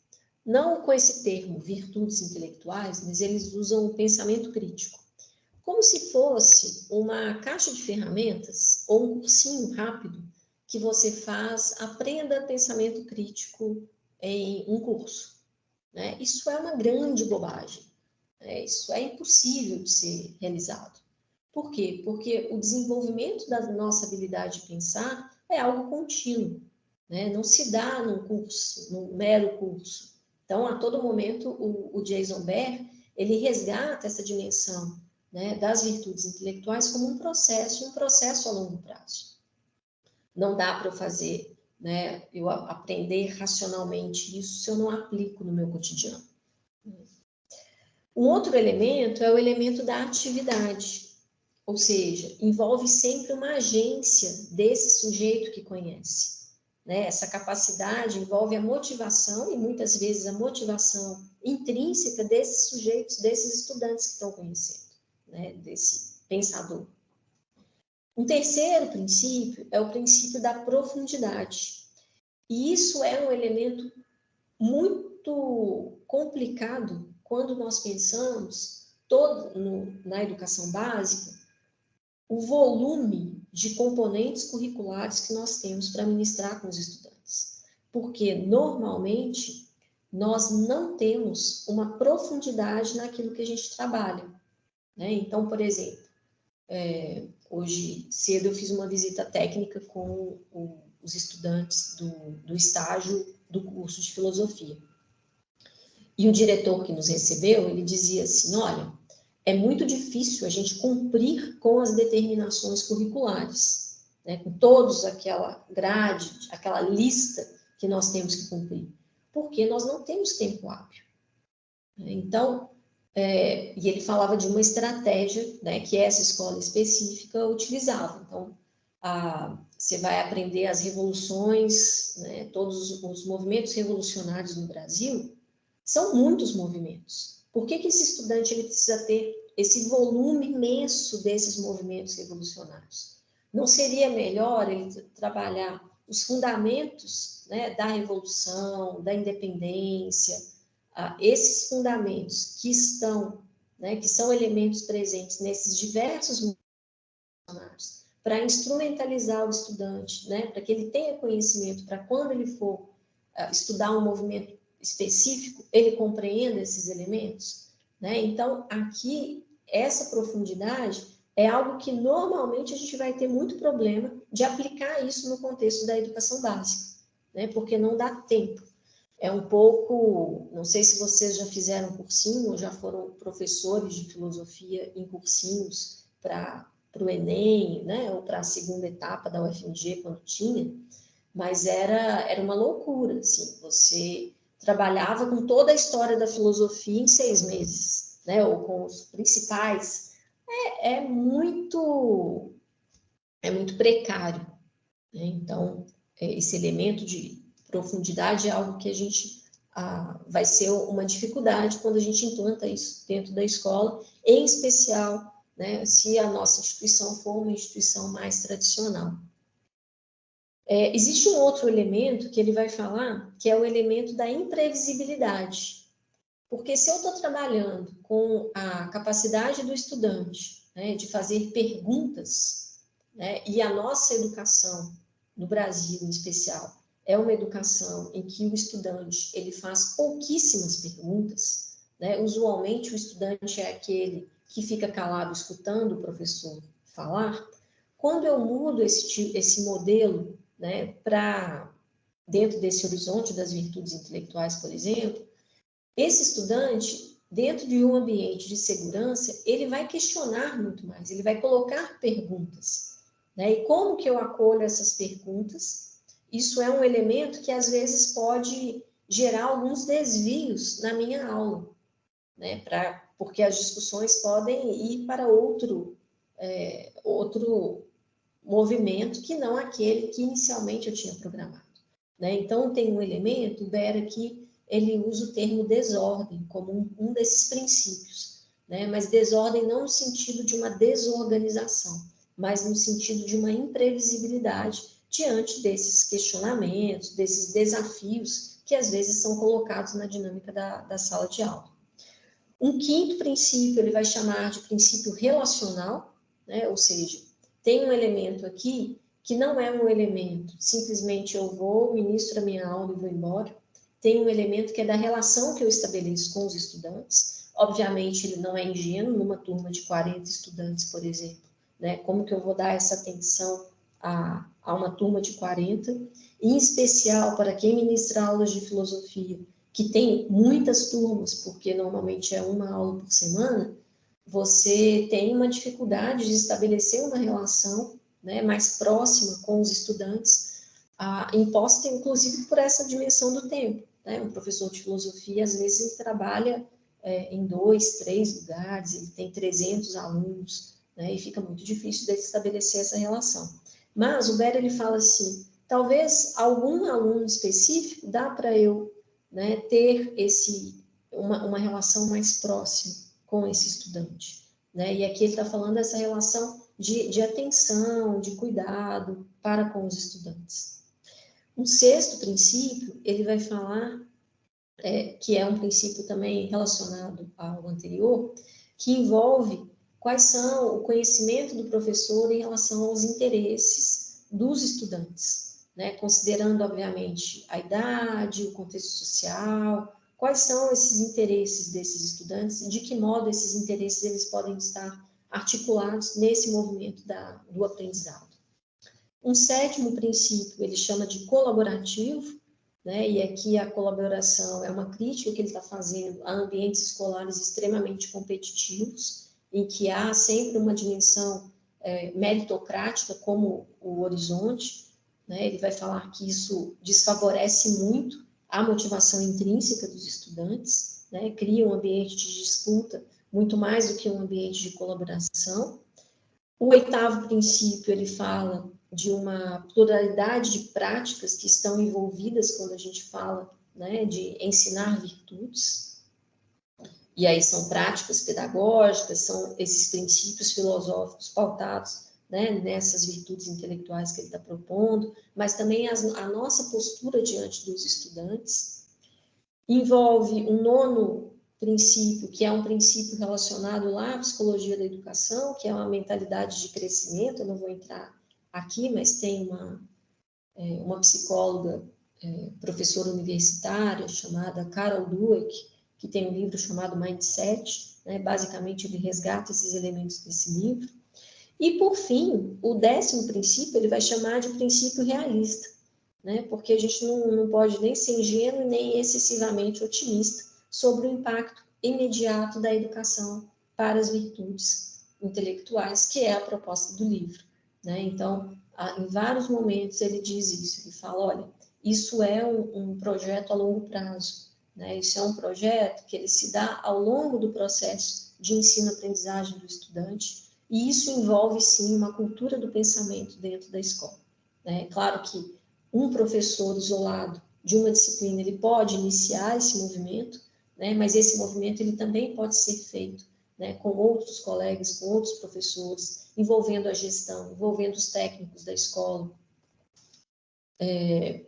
não com esse termo, virtudes intelectuais, mas eles usam o pensamento crítico, como se fosse uma caixa de ferramentas ou um cursinho rápido que você faz, aprenda pensamento crítico em um curso, né? Isso é uma grande bobagem, né? Isso é impossível de ser realizado. Por quê? Porque o desenvolvimento da nossa habilidade de pensar é algo contínuo, né? Não se dá num curso, num mero curso. Então, a todo momento, o Jason Behr, ele resgata essa dimensão, né, das virtudes intelectuais como um processo a longo prazo. Não dá para eu fazer, né, eu aprender racionalmente isso se eu não aplico no meu cotidiano. Um outro elemento é o elemento da atividade, ou seja, envolve sempre uma agência desse sujeito que conhece, né? Essa capacidade envolve a motivação, e muitas vezes a motivação intrínseca desses sujeitos, desses estudantes que estão conhecendo, né? Desse pensador. Um terceiro princípio é o princípio da profundidade. E isso é um elemento muito complicado quando nós pensamos na educação básica, o volume de componentes curriculares que nós temos para ministrar com os estudantes. Porque, normalmente, nós não temos uma profundidade naquilo que a gente trabalha, né? Então, por exemplo, hoje cedo eu fiz uma visita técnica com os estudantes do estágio do curso de filosofia. E o diretor que nos recebeu, ele dizia assim, olha, é muito difícil a gente cumprir com as determinações curriculares, né, com todos aquela grade, aquela lista que nós temos que cumprir, porque nós não temos tempo hábil. Então, e ele falava de uma estratégia, né, que essa escola específica utilizava. Então, você vai aprender as revoluções, né, todos os movimentos revolucionários no Brasil, são muitos movimentos. Por que esse estudante ele precisa ter esse volume imenso desses movimentos revolucionários? Não seria melhor ele trabalhar os fundamentos, né, da revolução, da independência, esses fundamentos que estão, né, que são elementos presentes nesses diversos movimentos, para instrumentalizar o estudante, né, para que ele tenha conhecimento, para quando ele for estudar um movimento específico, ele compreenda esses elementos, né? Então, aqui, essa profundidade é algo que normalmente a gente vai ter muito problema de aplicar isso no contexto da educação básica, né? Porque não dá tempo. É um pouco, não sei se vocês já fizeram cursinho ou já foram professores de filosofia em cursinhos para o Enem, né? Ou para a segunda etapa da UFMG, quando tinha, mas era uma loucura, assim, você trabalhava com toda a história da filosofia em 6 meses, né, ou com os principais, é muito precário, né? Então, esse elemento de profundidade é algo que a gente vai ser uma dificuldade quando a gente implanta isso dentro da escola, em especial, né, se a nossa instituição for uma instituição mais tradicional. Existe um outro elemento que ele vai falar, que é o elemento da imprevisibilidade. Porque se eu estou trabalhando com a capacidade do estudante, né, de fazer perguntas, né, e a nossa educação, no Brasil em especial, é uma educação em que o estudante ele faz pouquíssimas perguntas, né? Usualmente o estudante é aquele que fica calado escutando o professor falar. Quando eu mudo esse modelo, né, para dentro desse horizonte das virtudes intelectuais, por exemplo, esse estudante, dentro de um ambiente de segurança, ele vai questionar muito mais, ele vai colocar perguntas, né? E como que eu acolho essas perguntas? Isso é um elemento que às vezes pode gerar alguns desvios na minha aula, né? Porque as discussões podem ir para outro movimento que não aquele que inicialmente eu tinha programado, né? Então, tem um elemento, o Bera, que ele usa o termo desordem como um desses princípios, né? Mas desordem não no sentido de uma desorganização, mas no sentido de uma imprevisibilidade diante desses questionamentos, desses desafios que às vezes são colocados na dinâmica da sala de aula. Um quinto princípio, ele vai chamar de princípio relacional, né? Ou seja, tem um elemento aqui que não é um elemento, simplesmente eu vou, ministro a minha aula e vou embora. Tem um elemento que é da relação que eu estabeleço com os estudantes. Obviamente, ele não é ingênuo, numa turma de 40 estudantes, por exemplo, né? Como que eu vou dar essa atenção a uma turma de 40? Em especial, para quem ministra aulas de filosofia, que tem muitas turmas, porque normalmente é uma aula por semana, você tem uma dificuldade de estabelecer uma relação, né, mais próxima com os estudantes, imposta inclusive por essa dimensão do tempo, né? Um professor de filosofia, às vezes, ele trabalha em 2, 3 lugares, ele tem 300 alunos, né, e fica muito difícil de estabelecer essa relação. Mas o Bera, ele fala assim, talvez algum aluno específico dá para eu, né, ter uma relação mais próxima com esse estudante, né? E aqui ele está falando dessa relação de atenção, de cuidado para com os estudantes. Um sexto princípio, ele vai falar, que é um princípio também relacionado ao anterior, que envolve quais são o conhecimento do professor em relação aos interesses dos estudantes, né? Considerando, obviamente, a idade, o contexto social, quais são esses interesses desses estudantes e de que modo esses interesses eles podem estar articulados nesse movimento do aprendizado. Um sétimo princípio, ele chama de colaborativo, né? E aqui a colaboração é uma crítica que ele está fazendo a ambientes escolares extremamente competitivos, em que há sempre uma dimensão meritocrática como o horizonte, né? Ele vai falar que isso desfavorece muito a motivação intrínseca dos estudantes, né? Cria um ambiente de disputa muito mais do que um ambiente de colaboração. O 8º princípio, ele fala de uma pluralidade de práticas que estão envolvidas quando a gente fala, né, de ensinar virtudes. E aí são práticas pedagógicas, são esses princípios filosóficos pautados, né, nessas virtudes intelectuais que ele está propondo, mas também a nossa postura diante dos estudantes. Envolve um 9º princípio, que é um princípio relacionado lá à psicologia da educação, que é uma mentalidade de crescimento. Eu não vou entrar aqui, mas tem uma psicóloga, professora universitária, chamada Carol Dweck, que tem um livro chamado Mindset, né? Basicamente ele resgata esses elementos desse livro. E, por fim, o 10º princípio, ele vai chamar de princípio realista, né? Porque a gente não pode nem ser ingênuo nem excessivamente otimista sobre o impacto imediato da educação para as virtudes intelectuais, que é a proposta do livro, né? Então, em vários momentos ele diz isso, ele fala, olha, isso é um projeto a longo prazo, né? Isso é um projeto que ele se dá ao longo do processo de ensino-aprendizagem do estudante, e isso envolve, sim, uma cultura do pensamento dentro da escola, né? Claro que um professor isolado de uma disciplina, ele pode iniciar esse movimento, né? Mas esse movimento ele também pode ser feito, né, com outros colegas, com outros professores, envolvendo a gestão, envolvendo os técnicos da escola. E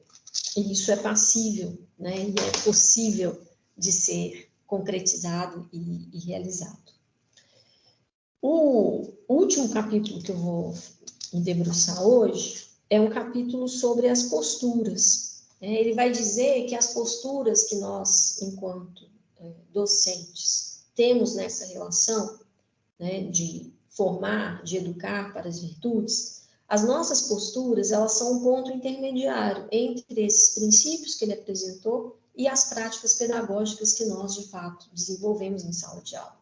isso é passível, né, e é possível de ser concretizado e realizado. O último capítulo que eu vou me debruçar hoje é um capítulo sobre as posturas. Ele vai dizer que as posturas que nós, enquanto docentes, temos nessa relação, né, de formar, de educar para as virtudes, as nossas posturas, elas são um ponto intermediário entre esses princípios que ele apresentou e as práticas pedagógicas que nós, de fato, desenvolvemos em sala de aula,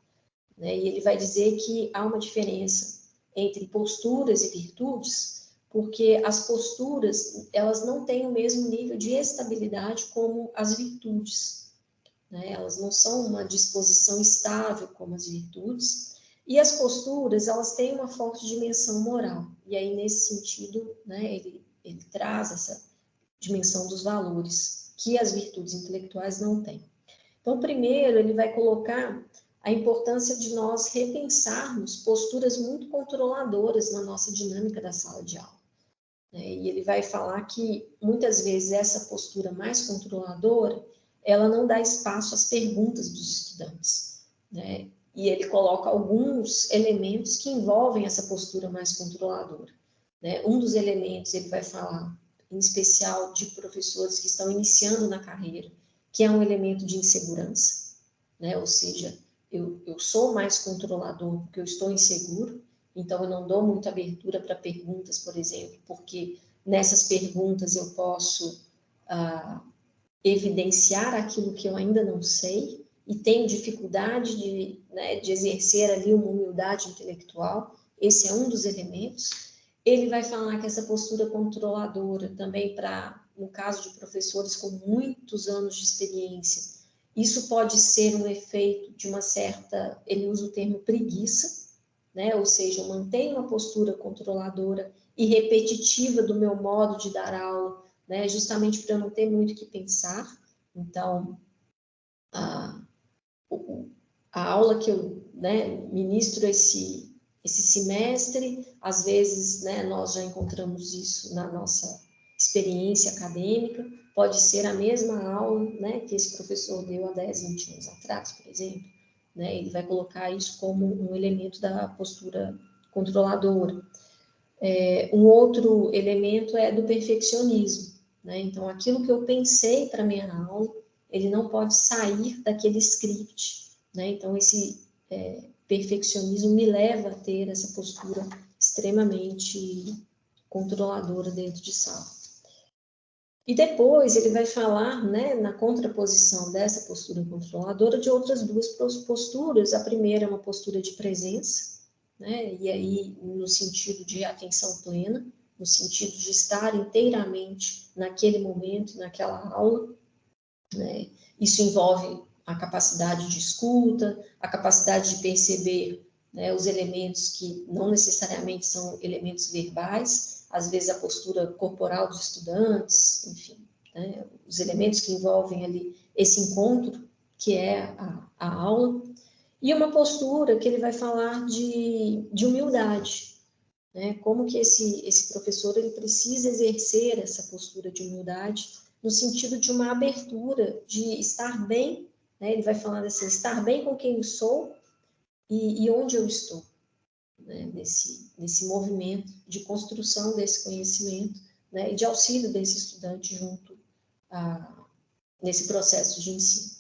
né? E ele vai dizer que há uma diferença entre posturas e virtudes, porque as posturas, elas não têm o mesmo nível de estabilidade como as virtudes, né? Elas não são uma disposição estável como as virtudes, e as posturas, elas têm uma forte dimensão moral, e aí nesse sentido, né, ele traz essa dimensão dos valores, que as virtudes intelectuais não têm. Então, primeiro, ele vai colocar a importância de nós repensarmos posturas muito controladoras na nossa dinâmica da sala de aula, né? E ele vai falar que, muitas vezes, essa postura mais controladora, ela não dá espaço às perguntas dos estudantes, né? E ele coloca alguns elementos que envolvem essa postura mais controladora, né? Um dos elementos, ele vai falar, em especial, de professores que estão iniciando na carreira, que é um elemento de insegurança, né? Ou seja, eu sou mais controlador porque eu estou inseguro, então eu não dou muita abertura para perguntas, por exemplo, porque nessas perguntas eu posso evidenciar aquilo que eu ainda não sei e tenho dificuldade de exercer ali uma humildade intelectual. Esse é um dos elementos. Ele vai falar que essa postura controladora também no caso de professores com muitos anos de experiência, isso pode ser um efeito de uma certa, ele usa o termo preguiça, né? Ou seja, eu mantenho uma postura controladora e repetitiva do meu modo de dar aula, né? Justamente para eu não ter muito o que pensar. Então, a aula que eu, né, ministro esse semestre, às vezes, né, nós já encontramos isso na nossa experiência acadêmica, pode ser a mesma aula, né, que esse professor deu há 10, 20 anos atrás, por exemplo, né? Ele vai colocar isso como um elemento da postura controladora. Um outro elemento é do perfeccionismo, né? Então, aquilo que eu pensei para minha aula, ele não pode sair daquele script, né? Então, esse perfeccionismo me leva a ter essa postura extremamente controladora dentro de sala. E depois ele vai falar, né, na contraposição dessa postura controladora, de outras duas posturas. A primeira é uma postura de presença, né, e aí no sentido de atenção plena, no sentido de estar inteiramente naquele momento, naquela aula, né. Isso envolve a capacidade de escuta, a capacidade de perceber, né, os elementos que não necessariamente são elementos verbais, às vezes a postura corporal dos estudantes, enfim, né, os elementos que envolvem ali esse encontro, que é a aula, e uma postura que ele vai falar de humildade, né, como que esse professor ele precisa exercer essa postura de humildade, no sentido de uma abertura, de estar bem, né, ele vai falar assim, estar bem com quem eu sou e onde eu estou, né, nesse movimento de construção desse conhecimento, né, e de auxílio desse estudante junto nesse processo de ensino.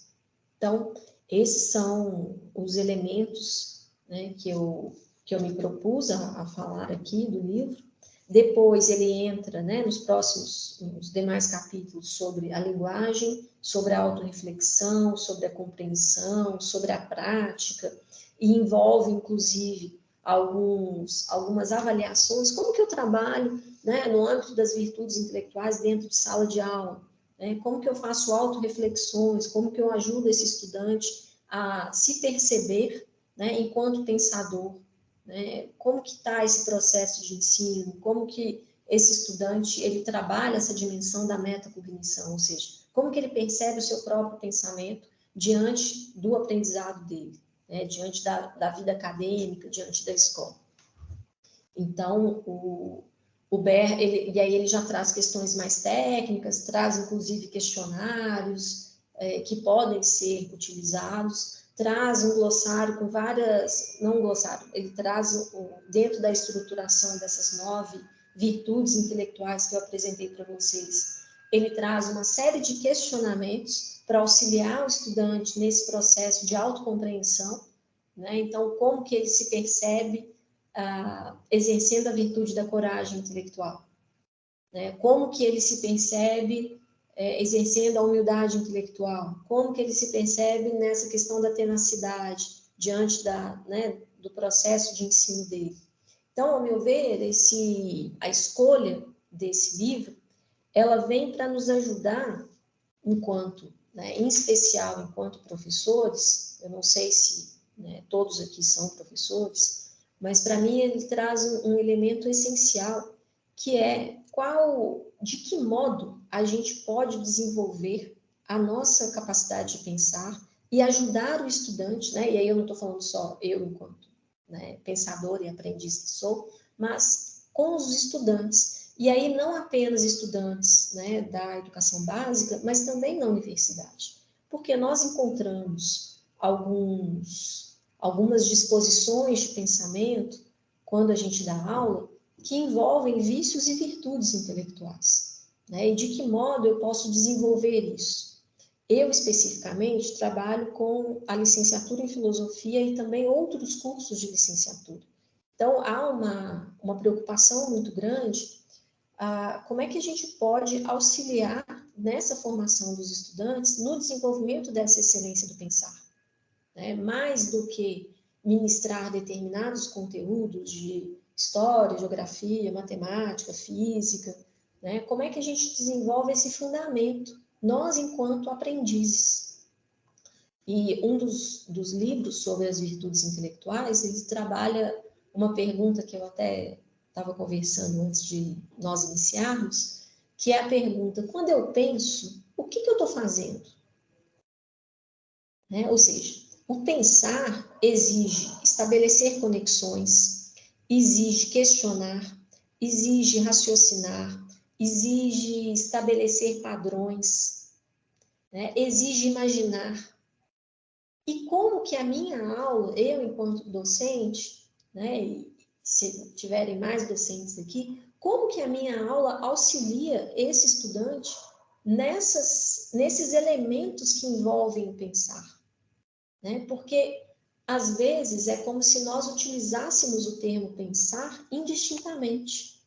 Então, esses são os elementos, né, que eu me propus a falar aqui do livro. Depois ele entra, né, nos demais capítulos, sobre a linguagem, sobre a autorreflexão, sobre a compreensão, sobre a prática, e envolve, inclusive, algumas avaliações, como que eu trabalho, né, no âmbito das virtudes intelectuais dentro de sala de aula, né, como que eu faço autorreflexões, como que eu ajudo esse estudante a se perceber, né, enquanto pensador, né, como que está esse processo de ensino, como que esse estudante ele trabalha essa dimensão da metacognição, ou seja, como que ele percebe o seu próprio pensamento diante do aprendizado dele, né, diante da vida acadêmica, diante da escola. Então, o Ber, e aí ele já traz questões mais técnicas, traz inclusive questionários que podem ser utilizados, traz um glossário com várias, não um glossário, ele traz dentro da estruturação dessas 9 virtudes intelectuais que eu apresentei para vocês, ele traz uma série de questionamentos para auxiliar o estudante nesse processo de autocompreensão, né? Então, como que ele se percebe exercendo a virtude da coragem intelectual, né? Como que ele se percebe exercendo a humildade intelectual, como que ele se percebe nessa questão da tenacidade diante né, do processo de ensino dele. Então, ao meu ver, a escolha desse livro, ela vem para nos ajudar enquanto, né, em especial enquanto professores, eu não sei se, né, todos aqui são professores, mas para mim ele traz um elemento essencial, que é de que modo a gente pode desenvolver a nossa capacidade de pensar e ajudar o estudante, né? E aí eu não estou falando só eu enquanto, né, pensador e aprendiz que sou, mas com os estudantes. E aí não apenas estudantes, né, da educação básica, mas também na universidade. Porque nós encontramos algumas disposições de pensamento, quando a gente dá aula, que envolvem vícios e virtudes intelectuais, né? E de que modo eu posso desenvolver isso? Eu, especificamente, trabalho com a licenciatura em filosofia e também outros cursos de licenciatura. Então, há uma preocupação muito grande, como é que a gente pode auxiliar nessa formação dos estudantes no desenvolvimento dessa excelência do pensar, né? Mais do que ministrar determinados conteúdos de história, geografia, matemática, física, né? Como é que a gente desenvolve esse fundamento, nós enquanto aprendizes? E um dos livros sobre as virtudes intelectuais, ele trabalha uma pergunta que eu até estava conversando antes de nós iniciarmos, que é a pergunta, quando eu penso, o que eu estou fazendo? Né? Ou seja, o pensar exige estabelecer conexões, exige questionar, exige raciocinar, exige estabelecer padrões, né? Exige imaginar. E como que a minha aula, eu enquanto docente, né, e se tiverem mais docentes aqui, como que a minha aula auxilia esse estudante nesses elementos que envolvem o pensar? Né? Porque, às vezes, é como se nós utilizássemos o termo pensar indistintamente.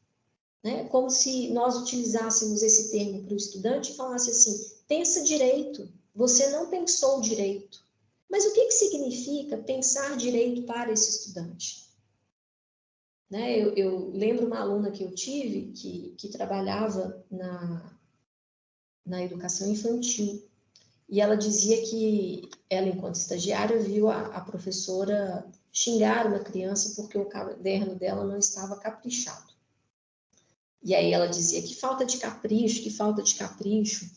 né? Como se nós utilizássemos esse termo para o estudante e falasse assim, pensa direito, você não pensou direito. Mas o que significa pensar direito para esse estudante? Né? Eu lembro uma aluna que eu tive que trabalhava na educação infantil, e ela dizia que ela, enquanto estagiária, viu a professora xingar uma criança porque o caderno dela não estava caprichado. E aí ela dizia que falta de capricho, que falta de capricho,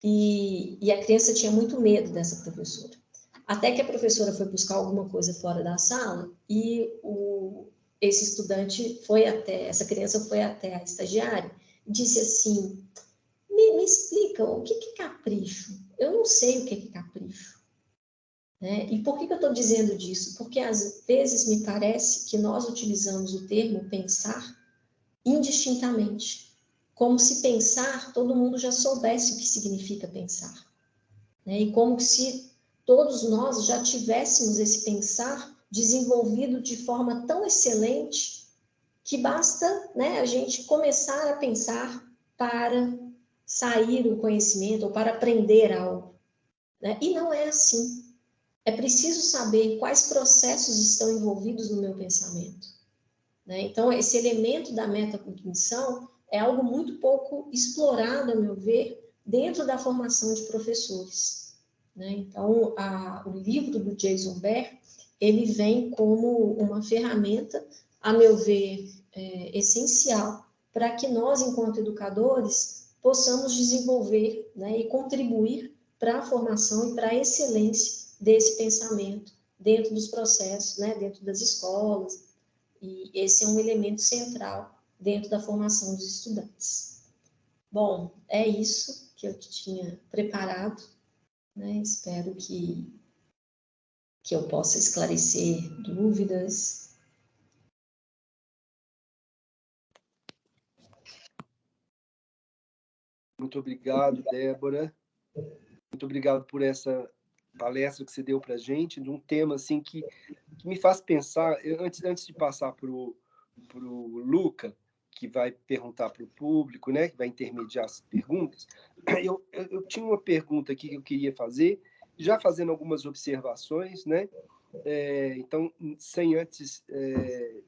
e a criança tinha muito medo dessa professora. Até que a professora foi buscar alguma coisa fora da sala e esse estudante essa criança foi até a estagiária e disse assim, me explica, o que é capricho? Eu não sei o que é capricho. Né? E por que eu estou dizendo disso? Porque às vezes me parece que nós utilizamos o termo pensar indistintamente, como se pensar todo mundo já soubesse o que significa pensar. Né? E como se todos nós já tivéssemos esse pensar desenvolvido de forma tão excelente que basta, né, a gente começar a pensar para sair o conhecimento ou para aprender algo. Né? E não é assim. É preciso saber quais processos estão envolvidos no meu pensamento. Né? Então, esse elemento da metacognição é algo muito pouco explorado, a meu ver, dentro da formação de professores. Né? Então, o livro do Jason Behr, ele vem como uma ferramenta, a meu ver, essencial para que nós, enquanto educadores, possamos desenvolver, né, e contribuir para a formação e para a excelência desse pensamento dentro dos processos, né, dentro das escolas. E esse é um elemento central dentro da formação dos estudantes. Bom, é isso que eu tinha preparado, né? Espero que eu possa esclarecer dúvidas. Muito obrigado, Débora. Muito obrigado por essa palestra que você deu para a gente, de um tema assim que me faz pensar. Antes de passar para o Luca, que vai perguntar para o público, né, que vai intermediar as perguntas, eu tinha uma pergunta aqui que eu queria fazer, já fazendo algumas observações, né? Então, sem antes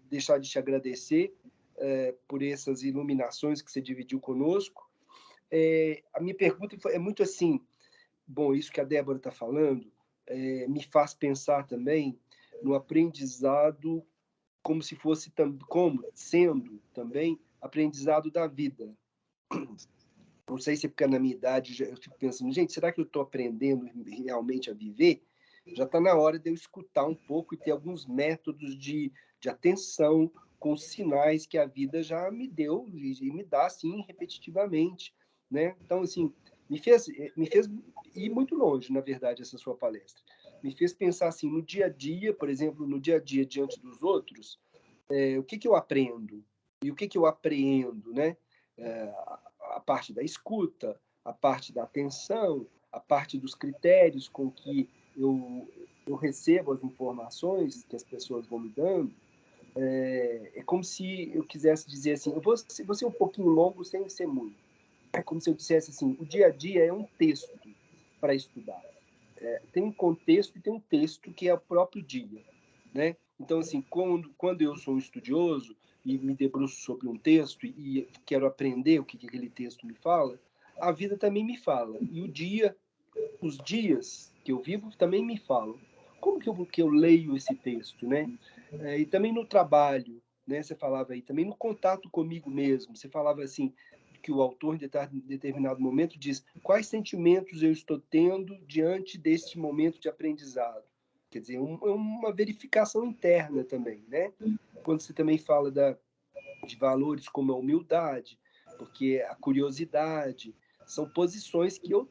deixar de te agradecer por essas iluminações que você dividiu conosco. A minha pergunta é muito assim, bom, isso que a Débora está falando me faz pensar também no aprendizado como se fosse sendo também aprendizado da vida. Não sei se é porque na minha idade eu fico pensando, gente, será que eu estou aprendendo realmente a viver? Já está na hora de eu escutar um pouco e ter alguns métodos de atenção com os sinais que a vida já me deu e me dá assim repetitivamente, né? Então assim me fez ir muito longe, na verdade, essa sua palestra. Me fez pensar assim no dia a dia, por exemplo, no dia a dia diante dos outros, o que eu aprendo e o que eu apreendo, né? A parte da escuta, a parte da atenção, a parte dos critérios com que eu recebo as informações que as pessoas vão me dando. É como se eu quisesse dizer assim, eu vou ser um pouquinho longo sem ser muito. É como se eu dissesse assim, o dia a dia é um texto para estudar. Tem um contexto e tem um texto que é o próprio dia, né? Então, assim, quando eu sou um estudioso e me debruço sobre um texto e quero aprender o que aquele texto me fala, a vida também me fala. E os dias que eu vivo também me falam. Como que eu leio esse texto, né? E também no trabalho, né? Você falava aí, também no contato comigo mesmo. Você falava assim, que o autor, em determinado momento, diz quais sentimentos eu estou tendo diante deste momento de aprendizado. Quer dizer, uma verificação interna também, né? Quando você também fala de valores como a humildade, porque a curiosidade, são posições que eu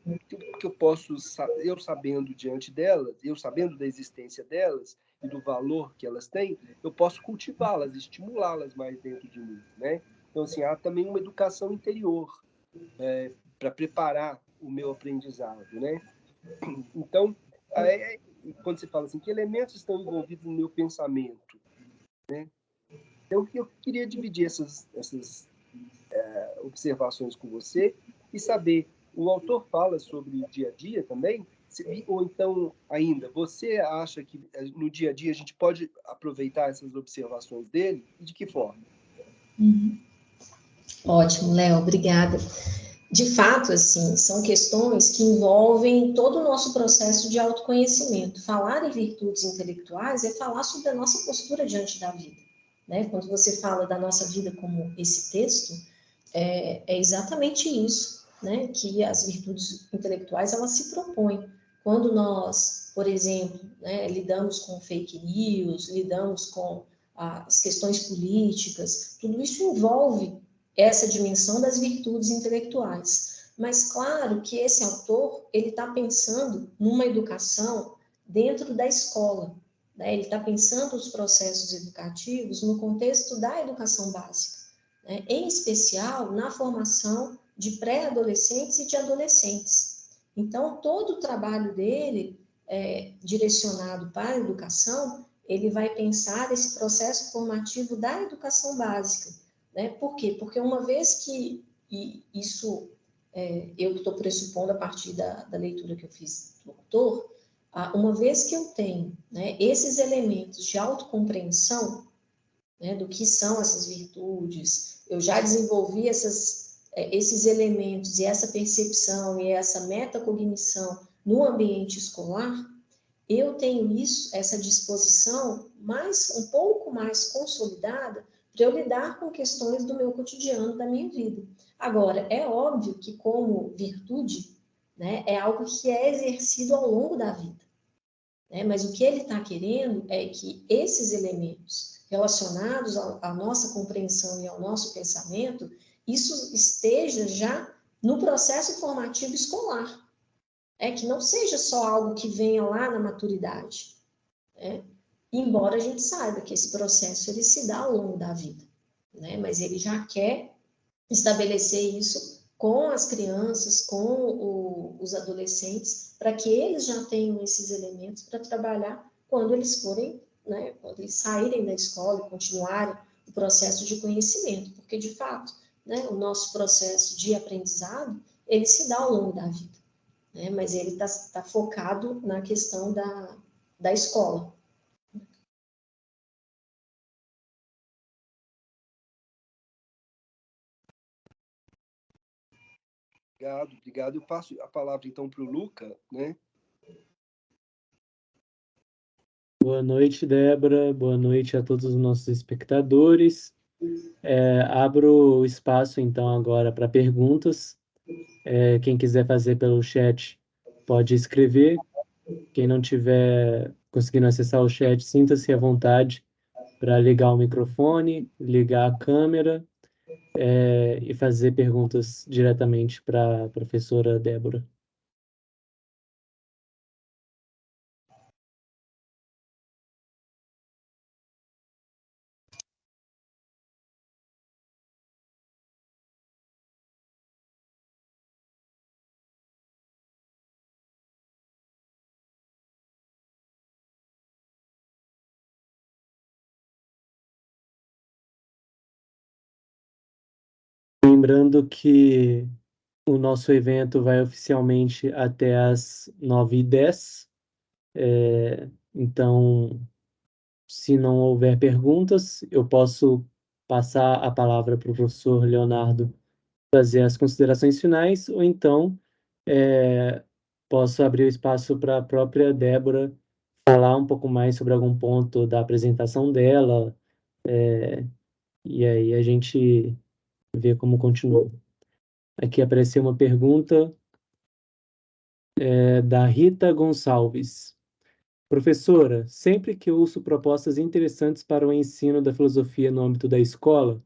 posso, eu sabendo diante delas, eu sabendo da existência delas e do valor que elas têm, eu posso cultivá-las, estimulá-las mais dentro de mim, né? Então, assim, há também uma educação interior para preparar o meu aprendizado, né? Então, quando você fala assim, que elementos estão envolvidos no meu pensamento, né? Então, eu queria dividir essas observações com você e saber, o autor fala sobre o dia a dia também? Ou então, ainda, você acha que no dia a dia a gente pode aproveitar essas observações dele? E de que forma? Ótimo, Léo, obrigada. De fato, assim, são questões que envolvem todo o nosso processo de autoconhecimento. Falar em virtudes intelectuais é falar sobre a nossa postura diante da vida, né? Quando você fala da nossa vida como esse texto, é exatamente isso, né? Que as virtudes intelectuais, elas se propõem. Quando nós, por exemplo, né, lidamos com fake news, lidamos com as questões políticas, tudo isso envolve essa dimensão das virtudes intelectuais. Mas claro que esse autor, ele está pensando numa educação dentro da escola, né? Ele está pensando os processos educativos no contexto da educação básica, né? Em especial na formação de pré-adolescentes e de adolescentes. Então, todo o trabalho dele, direcionado para a educação, ele vai pensar esse processo formativo da educação básica, né? Por quê? Porque uma vez que, e isso eu estou pressupondo a partir da leitura que eu fiz do autor, uma vez que eu tenho, né, esses elementos de autocompreensão, né, do que são essas virtudes, eu já desenvolvi esses elementos e essa percepção e essa metacognição no ambiente escolar, eu tenho essa disposição um pouco mais consolidada para eu lidar com questões do meu cotidiano, da minha vida. Agora, é óbvio que como virtude, né, é algo que é exercido ao longo da vida, né? Mas o que ele está querendo é que esses elementos relacionados à nossa compreensão e ao nosso pensamento, isso esteja já no processo formativo escolar, que não seja só algo que venha lá na maturidade, né? Embora a gente saiba que esse processo ele se dá ao longo da vida, né? Mas ele já quer estabelecer isso com as crianças, com os adolescentes, para que eles já tenham esses elementos para trabalhar quando eles forem, né, quando eles saírem da escola e continuarem o processo de conhecimento, porque de fato, né, o nosso processo de aprendizado, ele se dá ao longo da vida, né? Mas ele tá focado na questão da escola. Obrigado. Eu passo a palavra, então, para o Luca, né? Boa noite, Débora. Boa noite a todos os nossos espectadores. Abro o espaço, então, agora para perguntas. Quem quiser fazer pelo chat, pode escrever. Quem não tiver conseguindo acessar o chat, sinta-se à vontade para ligar o microfone, ligar a câmera e fazer perguntas diretamente para a professora Débora. Lembrando que o nosso evento vai oficialmente até às 9h10. Então, se não houver perguntas, eu posso passar a palavra para o professor Leonardo fazer as considerações finais, ou então posso abrir o espaço para a própria Débora falar um pouco mais sobre algum ponto da apresentação dela, e aí a gente vê como continua. Aqui apareceu uma pergunta da Rita Gonçalves. Professora, sempre que ouço propostas interessantes para o ensino da filosofia no âmbito da escola,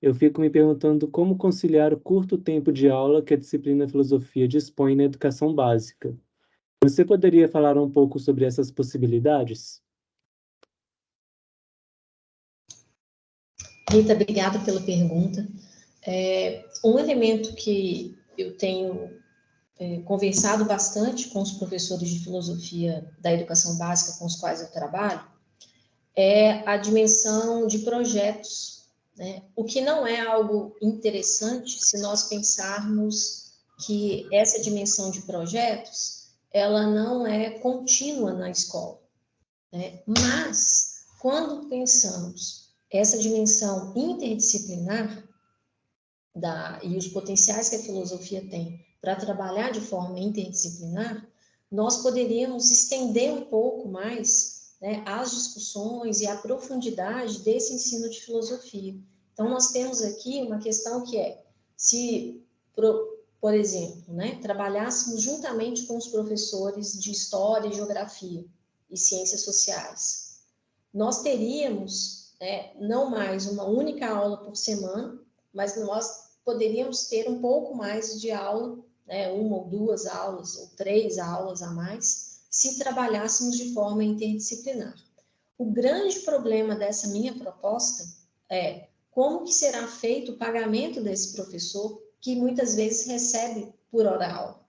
eu fico me perguntando como conciliar o curto tempo de aula que a disciplina filosofia dispõe na educação básica. Você poderia falar um pouco sobre essas possibilidades? Rita, obrigada pela pergunta. Um elemento que eu tenho conversado bastante com os professores de filosofia da educação básica com os quais eu trabalho é a dimensão de projetos, né? O que não é algo interessante se nós pensarmos que essa dimensão de projetos, ela não é contínua na escola, né? Mas, quando pensamos essa dimensão interdisciplinar e os potenciais que a filosofia tem para trabalhar de forma interdisciplinar, nós poderíamos estender um pouco mais, né, as discussões e a profundidade desse ensino de filosofia. Então, nós temos aqui uma questão que é, se, por exemplo, né, trabalhássemos juntamente com os professores de História, Geografia e Ciências Sociais, nós teríamos, né, não mais uma única aula por semana, mas nós poderíamos ter um pouco mais de aula, né, 1 ou 2 aulas, ou 3 aulas a mais, se trabalhássemos de forma interdisciplinar. O grande problema dessa minha proposta é como que será feito o pagamento desse professor, que muitas vezes recebe por hora aula,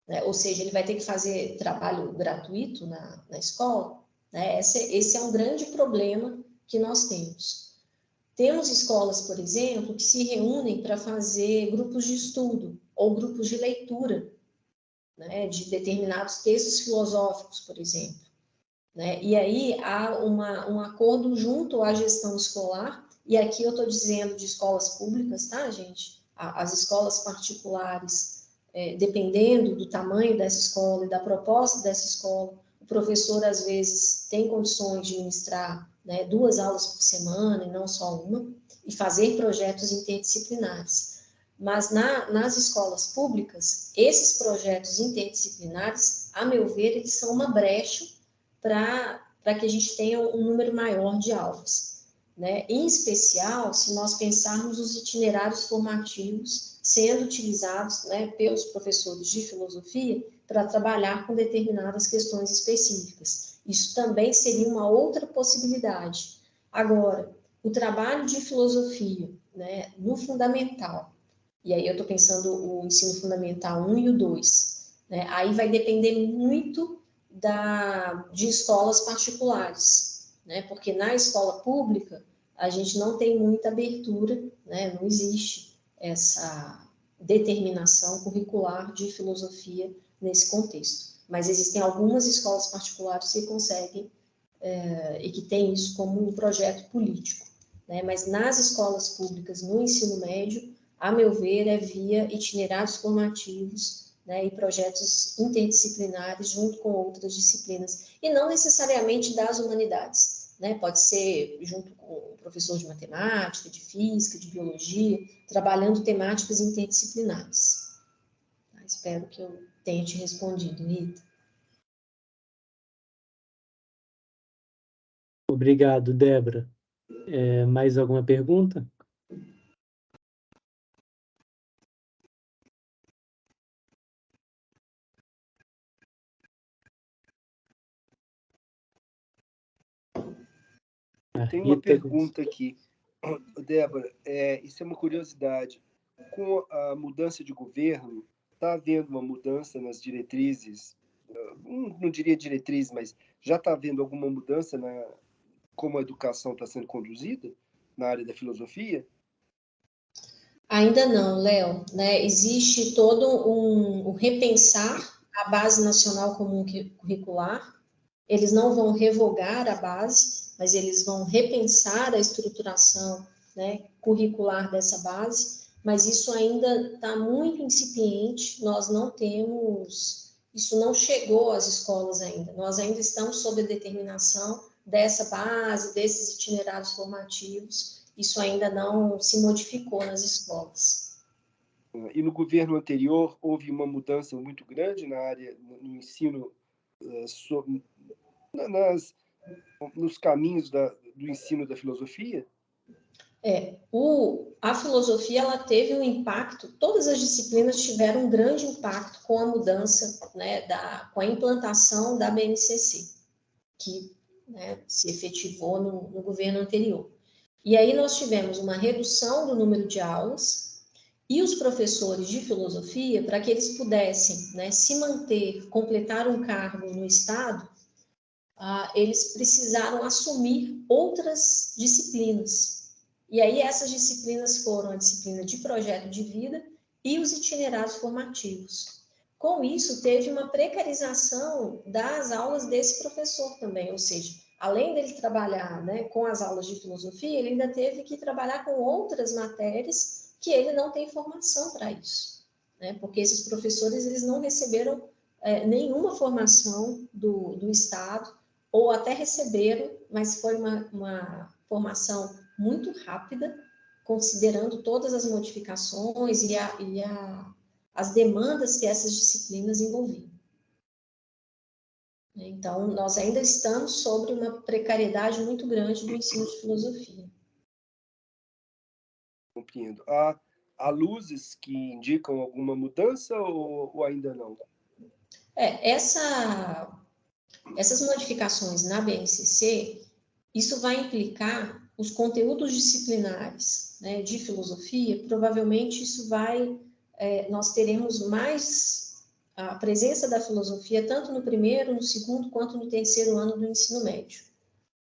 né? Ou seja, ele vai ter que fazer trabalho gratuito na escola, né? Esse é um grande problema que nós temos. Temos escolas, por exemplo, que se reúnem para fazer grupos de estudo ou grupos de leitura, né, de determinados textos filosóficos, por exemplo, né? E aí há um acordo junto à gestão escolar, e aqui eu estou dizendo de escolas públicas, tá, gente? As escolas particulares, dependendo do tamanho dessa escola e da proposta dessa escola, o professor, às vezes, tem condições de ministrar, né, 2 aulas por semana e não só uma, e fazer projetos interdisciplinares. Mas nas escolas públicas, esses projetos interdisciplinares, a meu ver, eles são uma brecha para que a gente tenha um número maior de aulas, né? Em especial, se nós pensarmos os itinerários formativos sendo utilizados, né, pelos professores de filosofia para trabalhar com determinadas questões específicas. Isso também seria uma outra possibilidade. Agora, o trabalho de filosofia, né, no fundamental, e aí eu estou pensando o ensino fundamental 1 e o 2, né, aí vai depender muito de escolas particulares, né, porque na escola pública a gente não tem muita abertura, né, não existe essa determinação curricular de filosofia nesse contexto. Mas existem algumas escolas particulares que conseguem e que têm isso como um projeto político, né? Mas nas escolas públicas, no ensino médio, a meu ver, é via itinerários formativos, né, e projetos interdisciplinares junto com outras disciplinas, e não necessariamente das humanidades, né? Pode ser junto com o professor de matemática, de física, de biologia, trabalhando temáticas interdisciplinares. Espero que eu tenha te respondido, Rita. Obrigado, Débora. Mais alguma pergunta? Tem uma pergunta aqui, Débora, isso é uma curiosidade. Com a mudança de governo, está havendo uma mudança nas diretrizes, não diria diretriz, mas já está havendo alguma mudança como a educação está sendo conduzida na área da filosofia? Ainda não, Léo, né? Existe todo um repensar a Base Nacional Comum Curricular. Eles não vão revogar a base, mas eles vão repensar a estruturação, né, curricular dessa base, mas isso ainda está muito incipiente, nós não temos, isso não chegou às escolas ainda, nós ainda estamos sob a determinação dessa base, desses itinerários formativos, isso ainda não se modificou nas escolas. E no governo anterior houve uma mudança muito grande na área, no ensino, nos caminhos do ensino da filosofia? A filosofia, ela teve um impacto, todas as disciplinas tiveram um grande impacto com a mudança, né, com a implantação da BNCC, que, né, se efetivou no governo anterior. E aí nós tivemos uma redução do número de aulas, e os professores de filosofia, para que eles pudessem, né, se manter, completar um cargo no Estado, eles precisaram assumir outras disciplinas. E aí essas disciplinas foram a disciplina de projeto de vida e os itinerários formativos. Com isso, teve uma precarização das aulas desse professor também, ou seja, além dele trabalhar, né, com as aulas de filosofia, ele ainda teve que trabalhar com outras matérias que ele não tem formação para isso, né, porque esses professores eles não receberam nenhuma formação do Estado, ou até receberam, mas foi uma formação muito rápida, considerando todas as modificações e as demandas que essas disciplinas envolviam. Então, nós ainda estamos sobre uma precariedade muito grande do ensino de filosofia. Compreendo. Há luzes que indicam alguma mudança ou ainda não? Essas modificações na BNCC, isso vai implicar os conteúdos disciplinares, né, de filosofia, provavelmente isso nós teremos mais a presença da filosofia tanto no primeiro, no segundo, quanto no terceiro ano do ensino médio,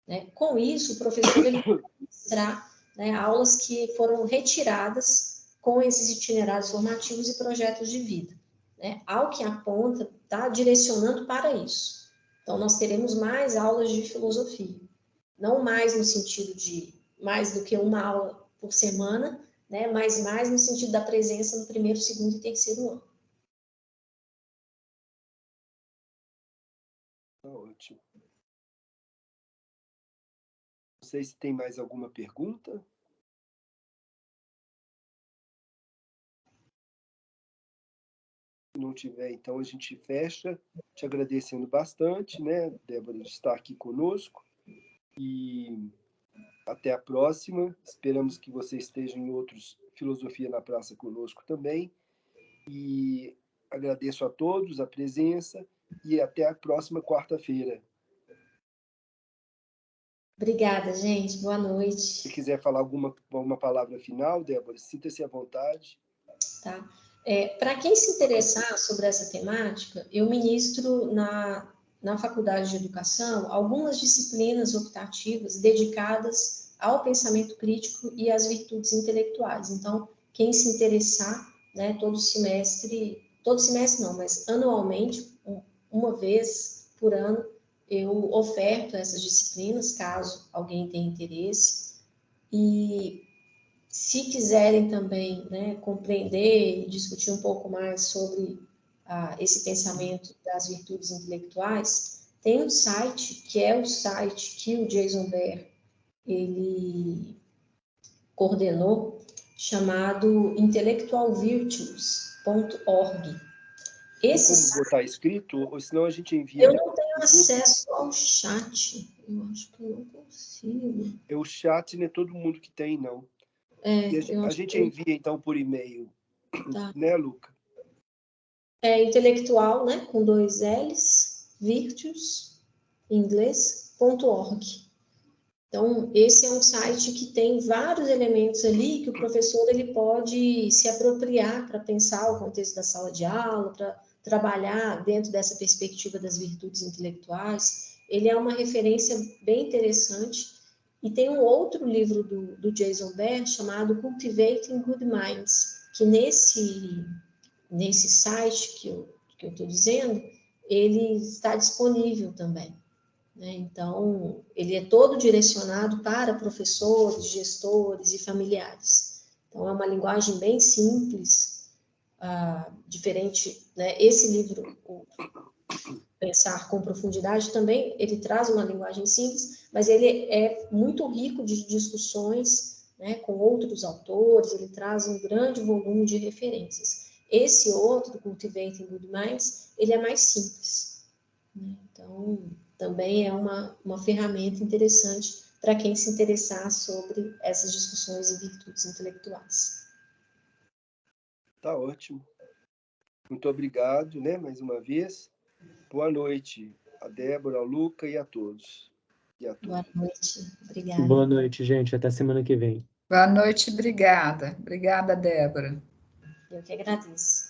né? Com isso, o professor ele vai ministrar, né, aulas que foram retiradas com esses itinerários formativos e projetos de vida, né? Ao que aponta, está direcionando para isso. Então, nós teremos mais aulas de filosofia, não mais no sentido de mais do que uma aula por semana, né, mas mais no sentido da presença no primeiro, segundo e terceiro ano. Ótimo. Não sei se tem mais alguma pergunta. Se não tiver, então a gente fecha, te agradecendo bastante, né, Débora, de estar aqui conosco. E até a próxima. Esperamos que você esteja em outros Filosofia na Praça conosco também. E agradeço a todos a presença e até a próxima quarta-feira. Obrigada, gente. Boa noite. Se quiser falar alguma palavra final, Débora, sinta-se à vontade. Tá. Para quem se interessar sobre essa temática, eu ministro na Faculdade de Educação algumas disciplinas optativas dedicadas ao pensamento crítico e às virtudes intelectuais. Então, quem se interessar, né, todo semestre não, mas anualmente, uma vez por ano, eu oferto essas disciplinas, caso alguém tenha interesse. E se quiserem também, né, compreender e discutir um pouco mais sobre esse pensamento das virtudes intelectuais, tem um site, que é o site que o Jason Behr, ele coordenou, chamado intellectualvirtues.org. Como botar escrito, ou senão a gente envia... Eu não tenho acesso ao chat, eu acho que eu não consigo. O chat não é todo mundo que tem, não. A gente envia, então, por e-mail. Tá. Né, Luca? Intelectual, né, com 2 L's, virtues, em inglês, .org. Então, esse é um site que tem vários elementos ali que o professor ele pode se apropriar para pensar o contexto da sala de aula, para trabalhar dentro dessa perspectiva das virtudes intelectuais. Ele é uma referência bem interessante. E tem um outro livro do Jason Behr chamado Cultivating Good Minds, que nesse site que eu estou dizendo, ele está disponível também, né? Então, ele é todo direcionado para professores, gestores e familiares. Então, é uma linguagem bem simples, diferente, né? Esse livro, o Pensar com Profundidade, também, ele traz uma linguagem simples, mas ele é muito rico de discussões, né, com outros autores, ele traz um grande volume de referências. Esse outro, Cultivating Good Minds, ele é mais simples, né? Então, também é uma ferramenta interessante para quem se interessar sobre essas discussões e virtudes intelectuais. Tá ótimo. Muito obrigado, né, mais uma vez. Boa noite a Débora, ao Luca e a todos. Boa noite. Obrigada. Boa noite, gente. Até semana que vem. Boa noite, obrigada. Obrigada, Débora. Eu que agradeço.